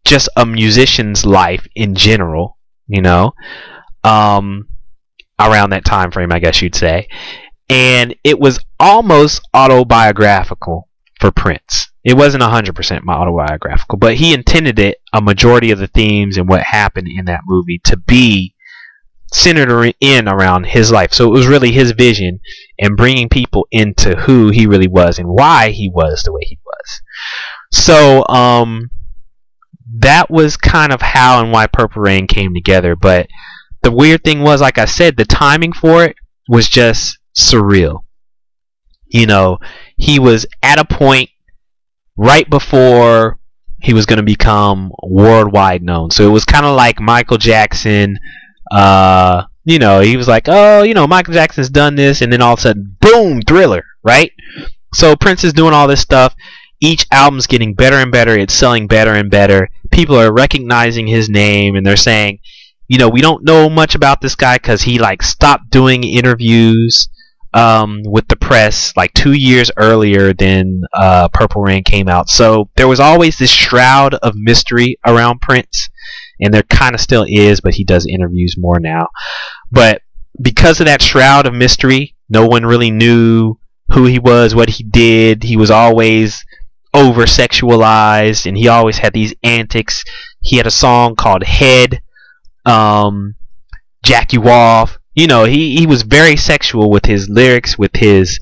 just a musician's life in general, you know, around that time frame, I guess you'd say. And it was almost autobiographical for Prince. It wasn't 100% autobiographical, but he intended it, a majority of the themes and what happened in that movie, to be centered in around his life. So it was really his vision and bringing people into who he really was and why he was the way he was. So that was kind of how and why Purple Rain came together. But the weird thing was, like I said, the timing for it was just surreal. You know, he was at a point right before he was going to become worldwide known. So it was kind of like Michael Jackson. You know, he was like, oh, you know, Michael Jackson's done this, and then all of a sudden, boom, Thriller, right? So Prince is doing all this stuff. Each album's getting better and better. It's selling better and better. People are recognizing his name, and they're saying, you know, we don't know much about this guy because he like stopped doing interviews with the press like 2 years earlier than Purple Rain came out. So there was always this shroud of mystery around Prince, and there kind of still is, but he does interviews more now. But because of that shroud of mystery, no one really knew who he was, what he did. He was always over sexualized, and he always had these antics. He had a song called Head, Jack You Off. You know, he was very sexual with his lyrics, with his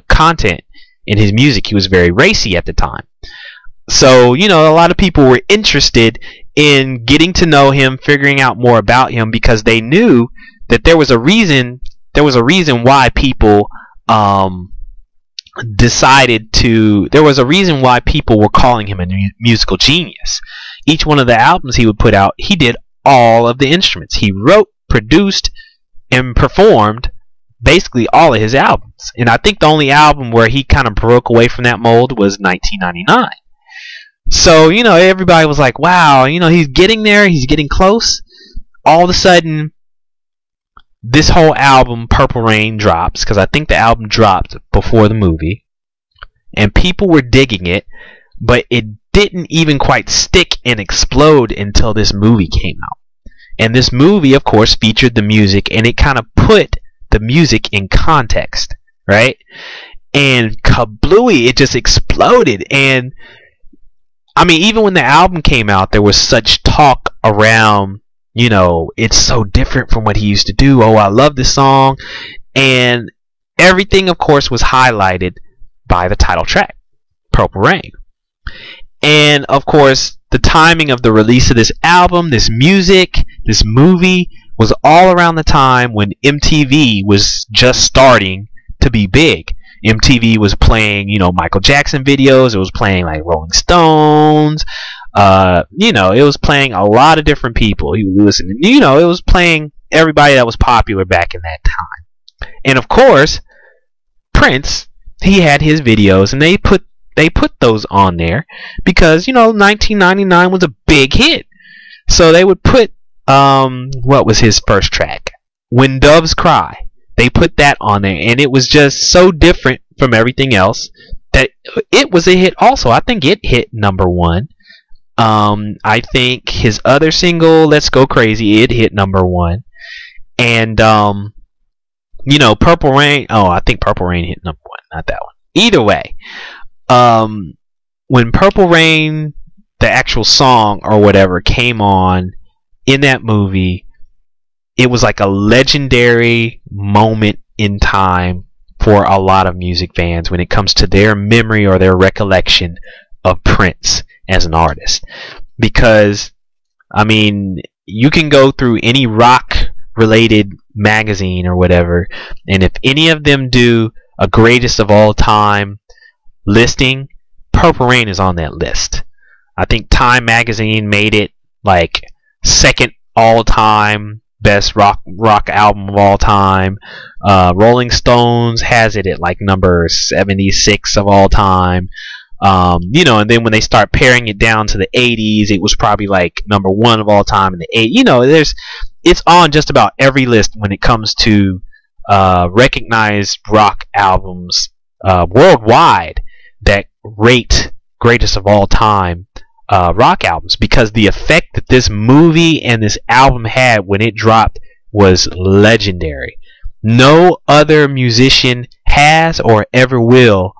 content in his music. He was very racy at the time. So, you know, a lot of people were interested in getting to know him, figuring out more about him, because they knew that there was a reason there was a reason why people there was a reason why people were calling him a musical genius. Each one of the albums he would put out, he did all of the instruments. He wrote, produced, and performed basically all of his albums. And I think the only album where he kind of broke away from that mold was 1999. So, everybody was like, wow, he's getting there, he's getting close. All of a sudden, this whole album, Purple Rain, drops, because I think the album dropped before the movie, and people were digging it, but it didn't even quite stick and explode until this movie came out. And this movie, of course, featured the music, and it kind of put the music in context, right? And kablooey, it just exploded. And I mean, even when the album came out, there was such talk around, it's so different from what he used to do. Oh, I love this song. And everything, of course, was highlighted by the title track, Purple Rain. And, of course, the timing of the release of this album, this music, this movie was all around the time when MTV was just starting to be big. MTV was playing, Michael Jackson videos. It was playing like Rolling Stones. It was playing a lot of different people. You listen, it was playing everybody that was popular back in that time. And of course, Prince, he had his videos, and they put those on there because 1999 was a big hit. So they would put what was his first track? When Doves Cry. They put that on there, and it was just so different from everything else that it was a hit also. I think it hit number 1. I think his other single, Let's Go Crazy, it hit number 1. And, Purple Rain, I think Purple Rain hit number 1, not that one. Either way, when Purple Rain, the actual song or whatever, came on in that movie, it was like a legendary moment in time for a lot of music fans when it comes to their memory or their recollection of Prince as an artist. Because, I mean, you can go through any rock-related magazine or whatever, and if any of them do a greatest of all time listing, Purple Rain is on that list. I think Time magazine made it like second all-time best rock album of all time. Rolling Stones has it at like number 76 of all time. And then when they start paring it down to the 80s, it was probably like number 1 of all time in the 80s. It's on just about every list when it comes to recognized rock albums worldwide that rate greatest of all time rock albums, because the effect that this movie and this album had when it dropped was legendary. No other musician has or ever will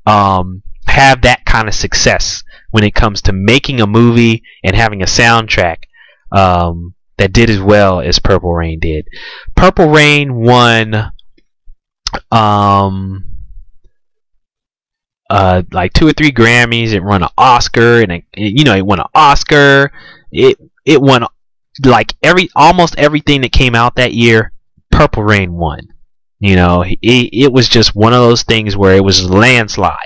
have that kind of success when it comes to making a movie and having a soundtrack that did as well as Purple Rain did. Purple Rain won like 2 or 3 Grammys. It won an Oscar, and it won an Oscar. It won like almost everything that came out that year. Purple Rain won. It was just one of those things where it was a landslide,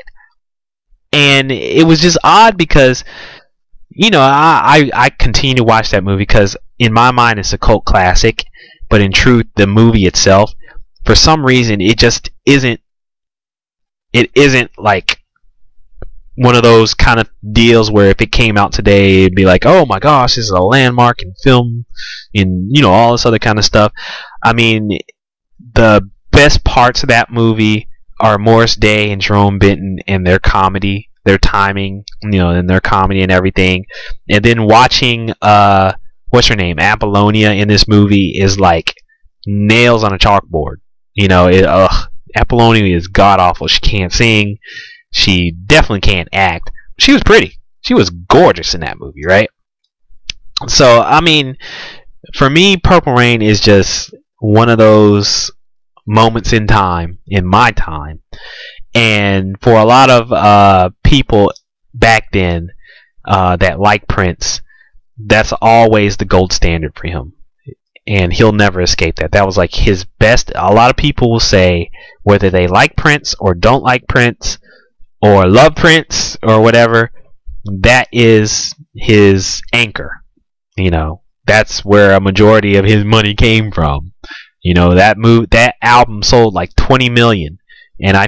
and it was just odd because I continue to watch that movie because in my mind it's a cult classic, but in truth the movie itself, for some reason, it just isn't. It isn't like one of those kind of deals where if it came out today, it'd be like, oh my gosh, this is a landmark in film, and all this other kind of stuff. I mean, the best parts of that movie are Morris Day and Jerome Benton and their comedy, their timing, and their comedy and everything. And then watching, what's her name, Apollonia in this movie is like nails on a chalkboard. Apollonia is god-awful. She can't sing. She definitely can't act. She was pretty. She was gorgeous in that movie, right? So, I mean, for me, Purple Rain is just one of those moments in time, in my time. And for a lot of people back then that like Prince, that's always the gold standard for him. and he'll never escape that. That was like his best. A lot of people will say, whether they like Prince or don't like Prince or love Prince or whatever, that is his anchor. That's where a majority of his money came from. That album sold like 20 million, and I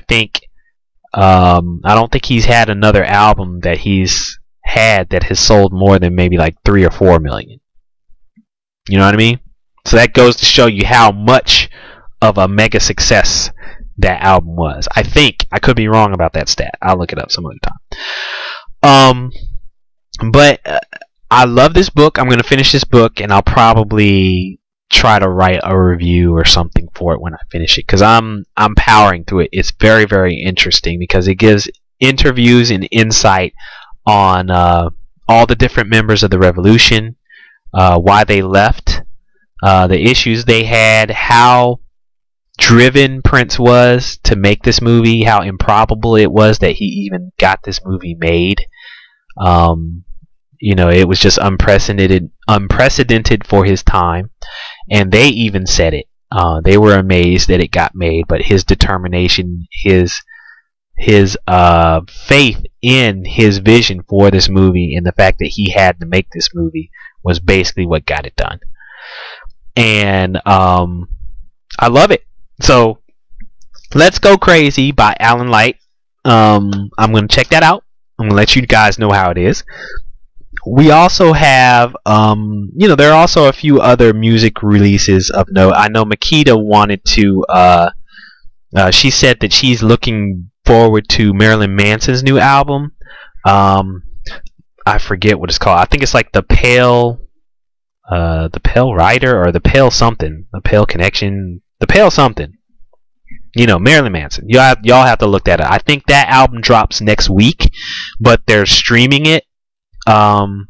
don't think he's had another album that he's had that has sold more than maybe like 3 or 4 million. You know what I mean? So that goes to show you how much of a mega success that album was. I think I could be wrong about that stat. I'll look it up some other time. But I love this book. I'm going to finish this book, and I'll probably try to write a review or something for it when I finish it, because I'm powering through it. It's very, very interesting because it gives interviews and insight on all the different members of the revolution, why they left, the issues they had, how driven Prince was to make this movie, how improbable it was that he even got this movie made. It was just unprecedented for his time, and they even said it. They were amazed that it got made, but his determination, his faith in his vision for this movie, and the fact that he had to make this movie was basically what got it done. And I love it. So, Let's Go Crazy by Alan Light. I'm going to check that out. I'm going to let you guys know how it is. We also have, there are also a few other music releases of note. I know Makita wanted to, she said that she's looking forward to Marilyn Manson's new album. I forget what it's called. I think it's like the Pale Rider or the Pale something, the Pale Connection, the Pale something. Marilyn Manson. Y'all have to look that up. I think that album drops next week, but they're streaming it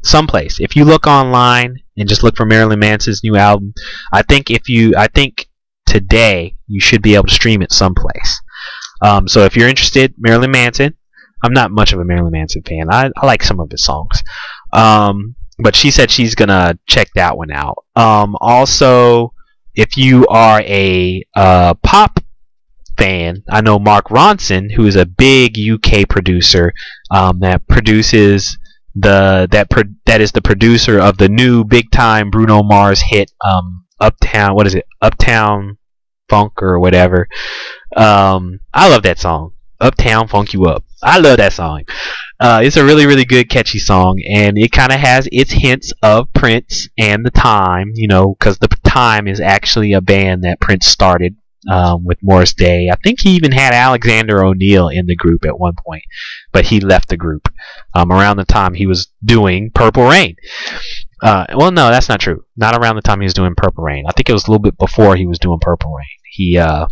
someplace. If you look online and just look for Marilyn Manson's new album, I think today you should be able to stream it someplace. So if you're interested, Marilyn Manson. I'm not much of a Marilyn Manson fan. I like some of his songs. But she said she's gonna check that one out. Also, if you are a pop fan, I know Mark Ronson, who is a big UK producer that produces that is the producer of the new big time Bruno Mars hit Uptown. What is it? Uptown Funk or whatever. I love that song. Uptown Funk You Up. I love that song. It's a really, really good, catchy song, and it kind of has its hints of Prince and The Time, because The Time is actually a band that Prince started with Morris Day. I think he even had Alexander O'Neal in the group at one point, but he left the group around the time he was doing Purple Rain. Well, no, that's not true. Not around the time he was doing Purple Rain. I think it was a little bit before he was doing Purple Rain. He I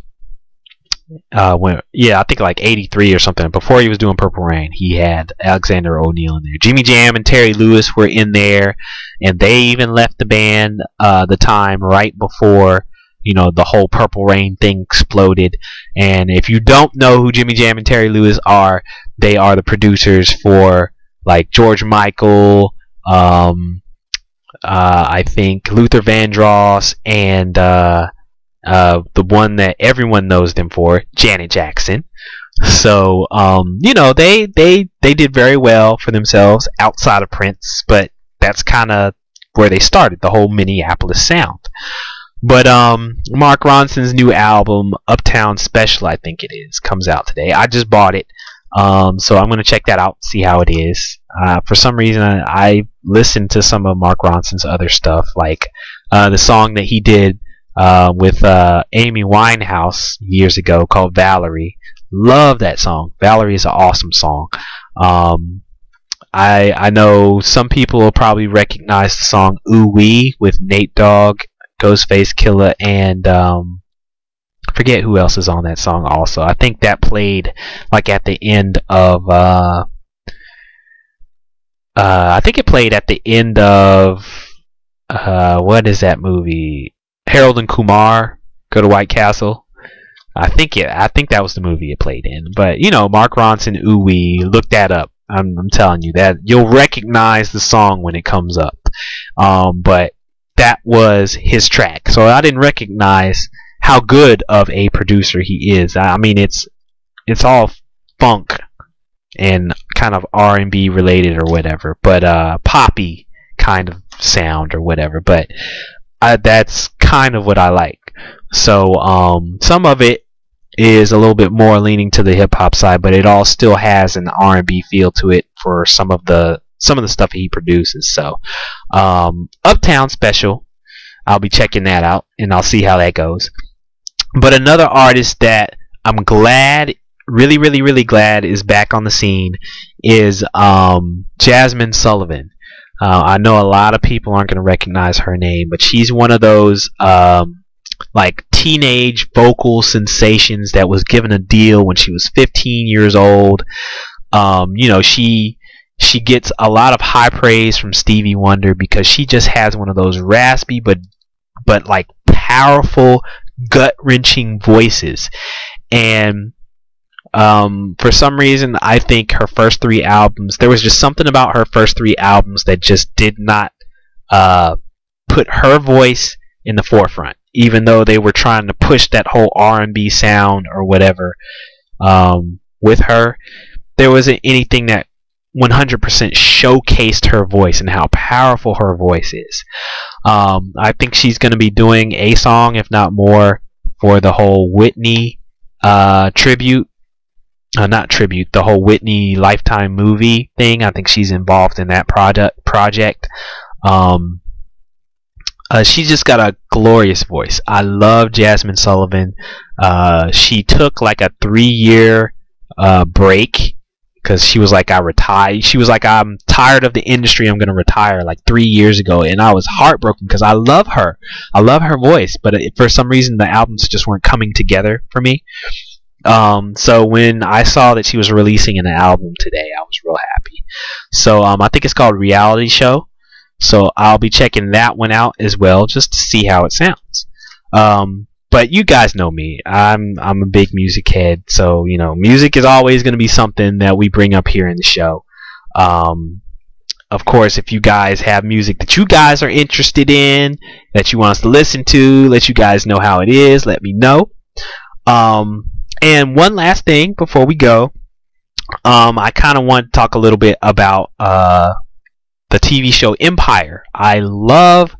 think like 83 or something. Before he was doing Purple Rain, he had Alexander O'Neal in there. Jimmy Jam and Terry Lewis were in there, and they even left the band The Time right before the whole Purple Rain thing exploded. And if you don't know who Jimmy Jam and Terry Lewis are, they are the producers for like George Michael, I think Luther Vandross, and the one that everyone knows them for, Janet Jackson. So they did very well for themselves outside of Prince, but that's kind of where they started, the whole Minneapolis sound. But Mark Ronson's new album, Uptown Special, I think it is, comes out today. I just bought it, so I'm gonna check that out, see how it is. For some reason, I listened to some of Mark Ronson's other stuff, like the song that he did with Amy Winehouse years ago called Valerie. Love that song. Valerie is an awesome song. I know some people will probably recognize the song Ooh Wee with Nate Dogg, Ghostface Killah, and I forget who else is on that song also. I think that played like at the end of I think it played at the end of what is that movie? Harold and Kumar Go to White Castle. I think that was the movie it played in. But Mark Ronson, Ooh Wee, look that up. I'm telling you that you'll recognize the song when it comes up. But that was his track. So I didn't recognize how good of a producer he is. I mean, it's all funk and kind of R&B related or whatever, but poppy kind of sound or whatever. But that's kind of what I like. So some of it is a little bit more leaning to the hip hop side, but it all still has an R&B feel to it for some of the stuff he produces. So Uptown Special, I'll be checking that out and I'll see how that goes. But another artist that I'm glad, really, really, really glad is back on the scene is Jasmine Sullivan. I know a lot of people aren't going to recognize her name, but she's one of those like teenage vocal sensations that was given a deal when she was 15 years old. She gets a lot of high praise from Stevie Wonder because she just has one of those raspy but like powerful, gut-wrenching voices. And for some reason, I think her first 3 albums, there was just something about her first 3 albums that just did not put her voice in the forefront, even though they were trying to push that whole R&B sound or whatever with her. There wasn't anything that 100% showcased her voice and how powerful her voice is. I think she's going to be doing a song, if not more, for the whole Whitney tribute. Not tribute, the whole Whitney Lifetime movie thing. I think she's involved in that project. She's just got a glorious voice. I love Jasmine Sullivan. She took like a 3-year break because she was like, I retired. She was like, I'm tired of the industry. I'm going to retire, like 3 years ago. And I was heartbroken because I love her. I love her voice. But for some reason, the albums just weren't coming together for me. So when I saw that she was releasing an album today, I was real happy. So I think it's called Reality Show. So I'll be checking that one out as well, just to see how it sounds. But you guys know me. I'm a big music head, so music is always going to be something that we bring up here in the show. Of course, if you guys have music that you guys are interested in, that you want us to listen to, let you guys know how it is. Let me know. And one last thing before we go, I kind of want to talk a little bit about the TV show Empire. I love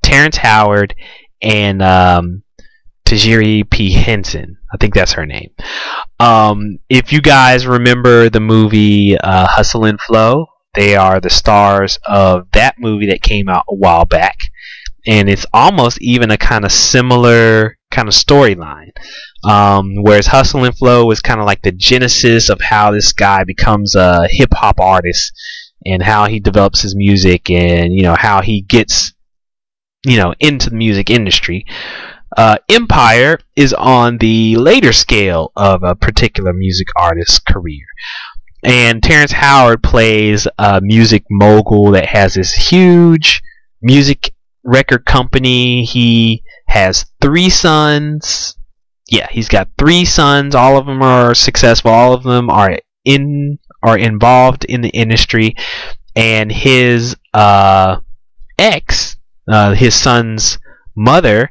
Terrence Howard and Tajiri P. Henson. I think that's her name. If you guys remember the movie Hustle and Flow, they are the stars of that movie that came out a while back. And it's almost even a kind of similar kind of storyline. Whereas Hustle and Flow is kind of like the genesis of how this guy becomes a hip-hop artist and how he develops his music and, how he gets, into the music industry. Empire is on the later scale of a particular music artist's career. And Terrence Howard plays a music mogul that has this huge music record company. He has 3 sons. Yeah, he's got 3 sons. All of them are successful. All of them are involved in the industry. And his ex, his son's mother,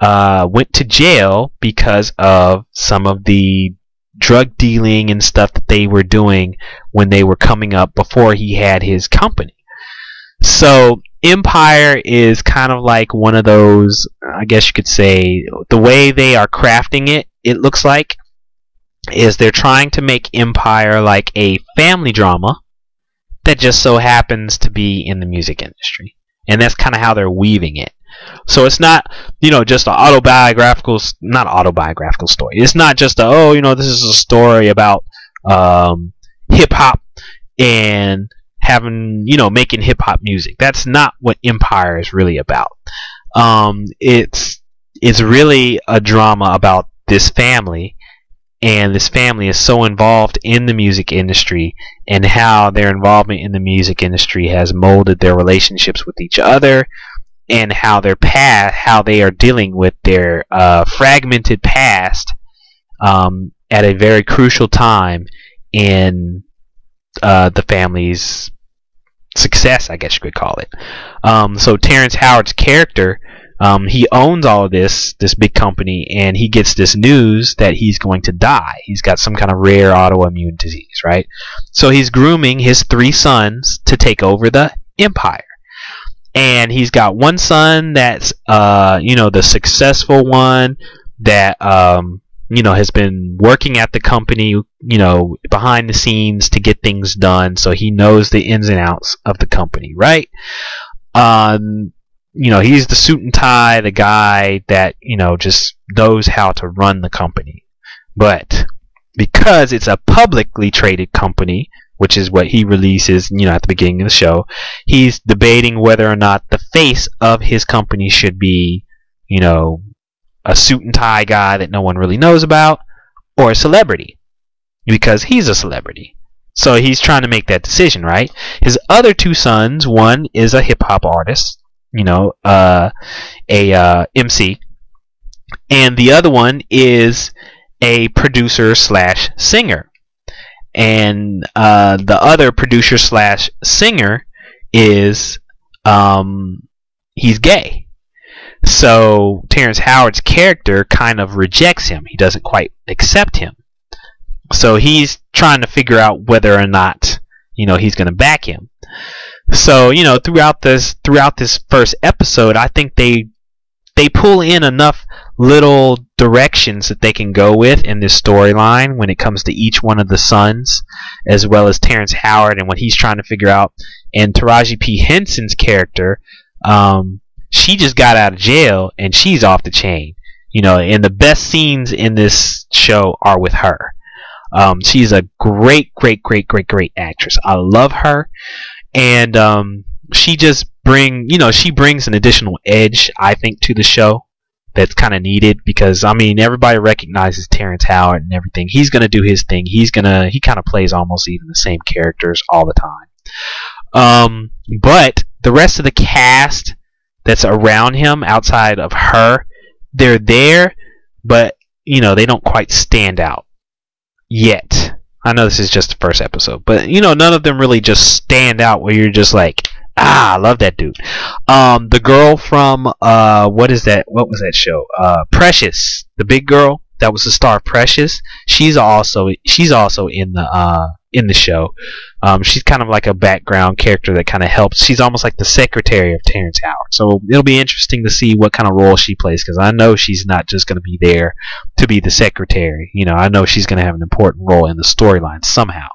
went to jail because of some of the drug dealing and stuff that they were doing when they were coming up before he had his company. So Empire is kind of like one of those, I guess you could say, the way they are crafting it, it looks like, is they're trying to make Empire like a family drama that just so happens to be in the music industry. And that's kind of how they're weaving it. So it's not, just an not autobiographical story. It's not just this is a story about hip hop and having, making hip hop music. That's not what Empire is really about. It's really a drama about this family, and this family is so involved in the music industry and how their involvement in the music industry has molded their relationships with each other, and how how they are dealing with their fragmented past at a very crucial time in the family's success, I guess you could call it. So Terrence Howard's character, he owns all of this big company, and he gets this news that he's going to die. He's got some kind of rare autoimmune disease, right? So he's grooming his 3 sons to take over the empire. And he's got one son that's, the successful one that, has been working at the company, behind the scenes to get things done. So he knows the ins and outs of the company, right? He's the suit and tie, the guy that, just knows how to run the company. But because it's a publicly traded company, which is what he releases, at the beginning of the show, he's debating whether or not the face of his company should be, a suit and tie guy that no one really knows about, or a celebrity, because he's a celebrity. So he's trying to make that decision, right? His other 2 sons, one is a hip hop artist, MC, and the other one is a producer / singer. And the other producer / singer is he's gay. So Terrence Howard's character kind of rejects him. He doesn't quite accept him. So he's trying to figure out whether or not he's going to back him. So throughout this first episode, I think they pull in enough little directions that they can go with in this storyline when it comes to each one of the sons, as well as Terrence Howard and what he's trying to figure out. And Taraji P. Henson's character, she just got out of jail and she's off the chain. And the best scenes in this show are with her. She's a great actress. I love her. And she just brings an additional edge, I think, to the show that's kind of needed, because everybody recognizes Terrence Howard and everything. He's gonna do his thing. He kind of plays almost even the same characters all the time. But the rest of the cast that's around him, outside of her, they're there, but they don't quite stand out yet. I know this is just the first episode, but none of them really just stand out where you're just like, I love that dude. The girl from what was that show? Precious, the big girl that was the star of Precious. She's also in the show. She's kind of like a background character that kind of helps. She's almost like the secretary of Terrence Howard. So it'll be interesting to see what kind of role she plays, because I know she's not just going to be there to be the secretary. I know she's going to have an important role in the storyline somehow.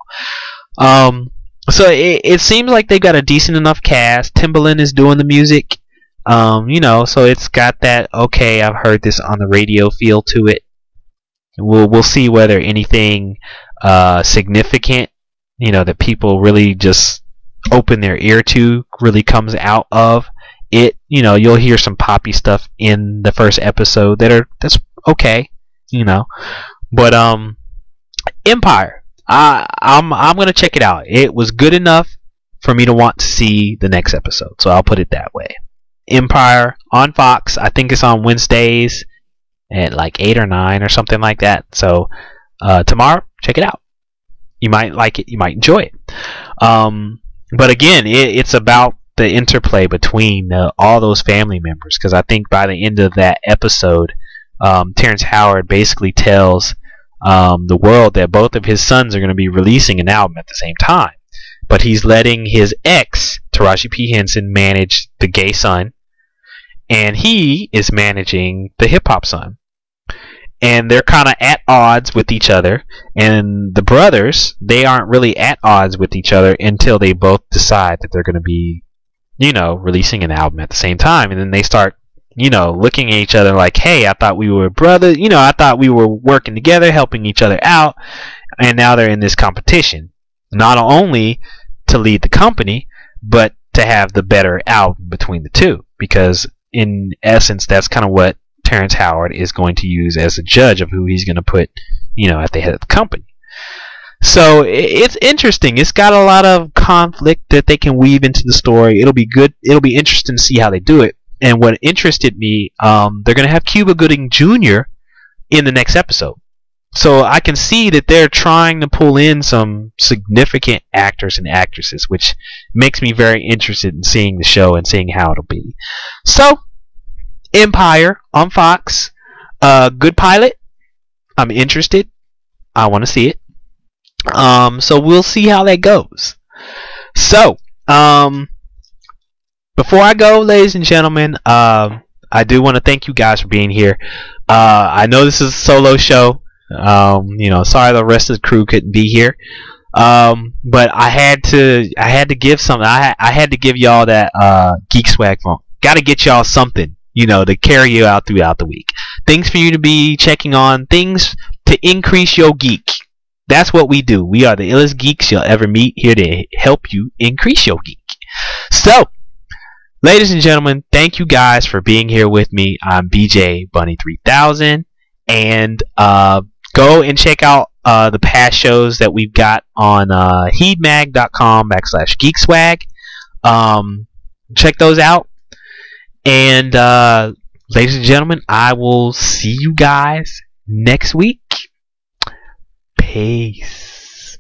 So it seems like they've got a decent enough cast. Timbaland is doing the music. So it's got that, okay, I've heard this on the radio feel to it. We'll see whether anything significant, that people really just open their ear to, really comes out of it. You'll hear some poppy stuff in the first episode that's okay, But Empire, I'm gonna check it out. It was good enough for me to want to see the next episode, so I'll put it that way. Empire on Fox. I think it's on Wednesdays at like 8 or 9 or something like that. So tomorrow, check it out. You might like it. You might enjoy it. But again, it's about the interplay between all those family members, because I think by the end of that episode, Terrence Howard basically tells the world that both of his sons are going to be releasing an album at the same time, but he's letting his ex, Taraji P. Henson, manage the gay son, and he is managing the hip hop son, and they're kind of at odds with each other. And the brothers, they aren't really at odds with each other until they both decide that they're going to be, releasing an album at the same time, and then they start looking at each other like, hey, I thought we were brothers, I thought we were working together, helping each other out, and now they're in this competition, not only to lead the company, but to have the better album between the two, because in essence, that's kind of what Terrence Howard is going to use as a judge of who he's going to put, at the head of the company. So it's interesting. It's got a lot of conflict that they can weave into the story. It'll be good. It'll be interesting to see how they do it. And what interested me, they're going to have Cuba Gooding Jr. in the next episode. So I can see that they're trying to pull in some significant actors and actresses, which makes me very interested in seeing the show and seeing how it'll be. So, Empire on Fox, good pilot. I'm interested. I want to see it. So we'll see how that goes. So, before I go, ladies and gentlemen, I do want to thank you guys for being here. I know this is a solo show. Sorry the rest of the crew couldn't be here. But I had to give something. I had to give y'all that Geekswagg phone. Got to get y'all something, to carry you out throughout the week. Things for you to be checking on. Things to increase your geek. That's what we do. We are the illest geeks you'll ever meet, here to help you increase your geek. So, ladies and gentlemen, thank you guys for being here with me. I'm BJ Bunny 3000, and go and check out the past shows that we've got on heedmag.com/geekswagg. Check those out. And ladies and gentlemen, I will see you guys next week. Peace.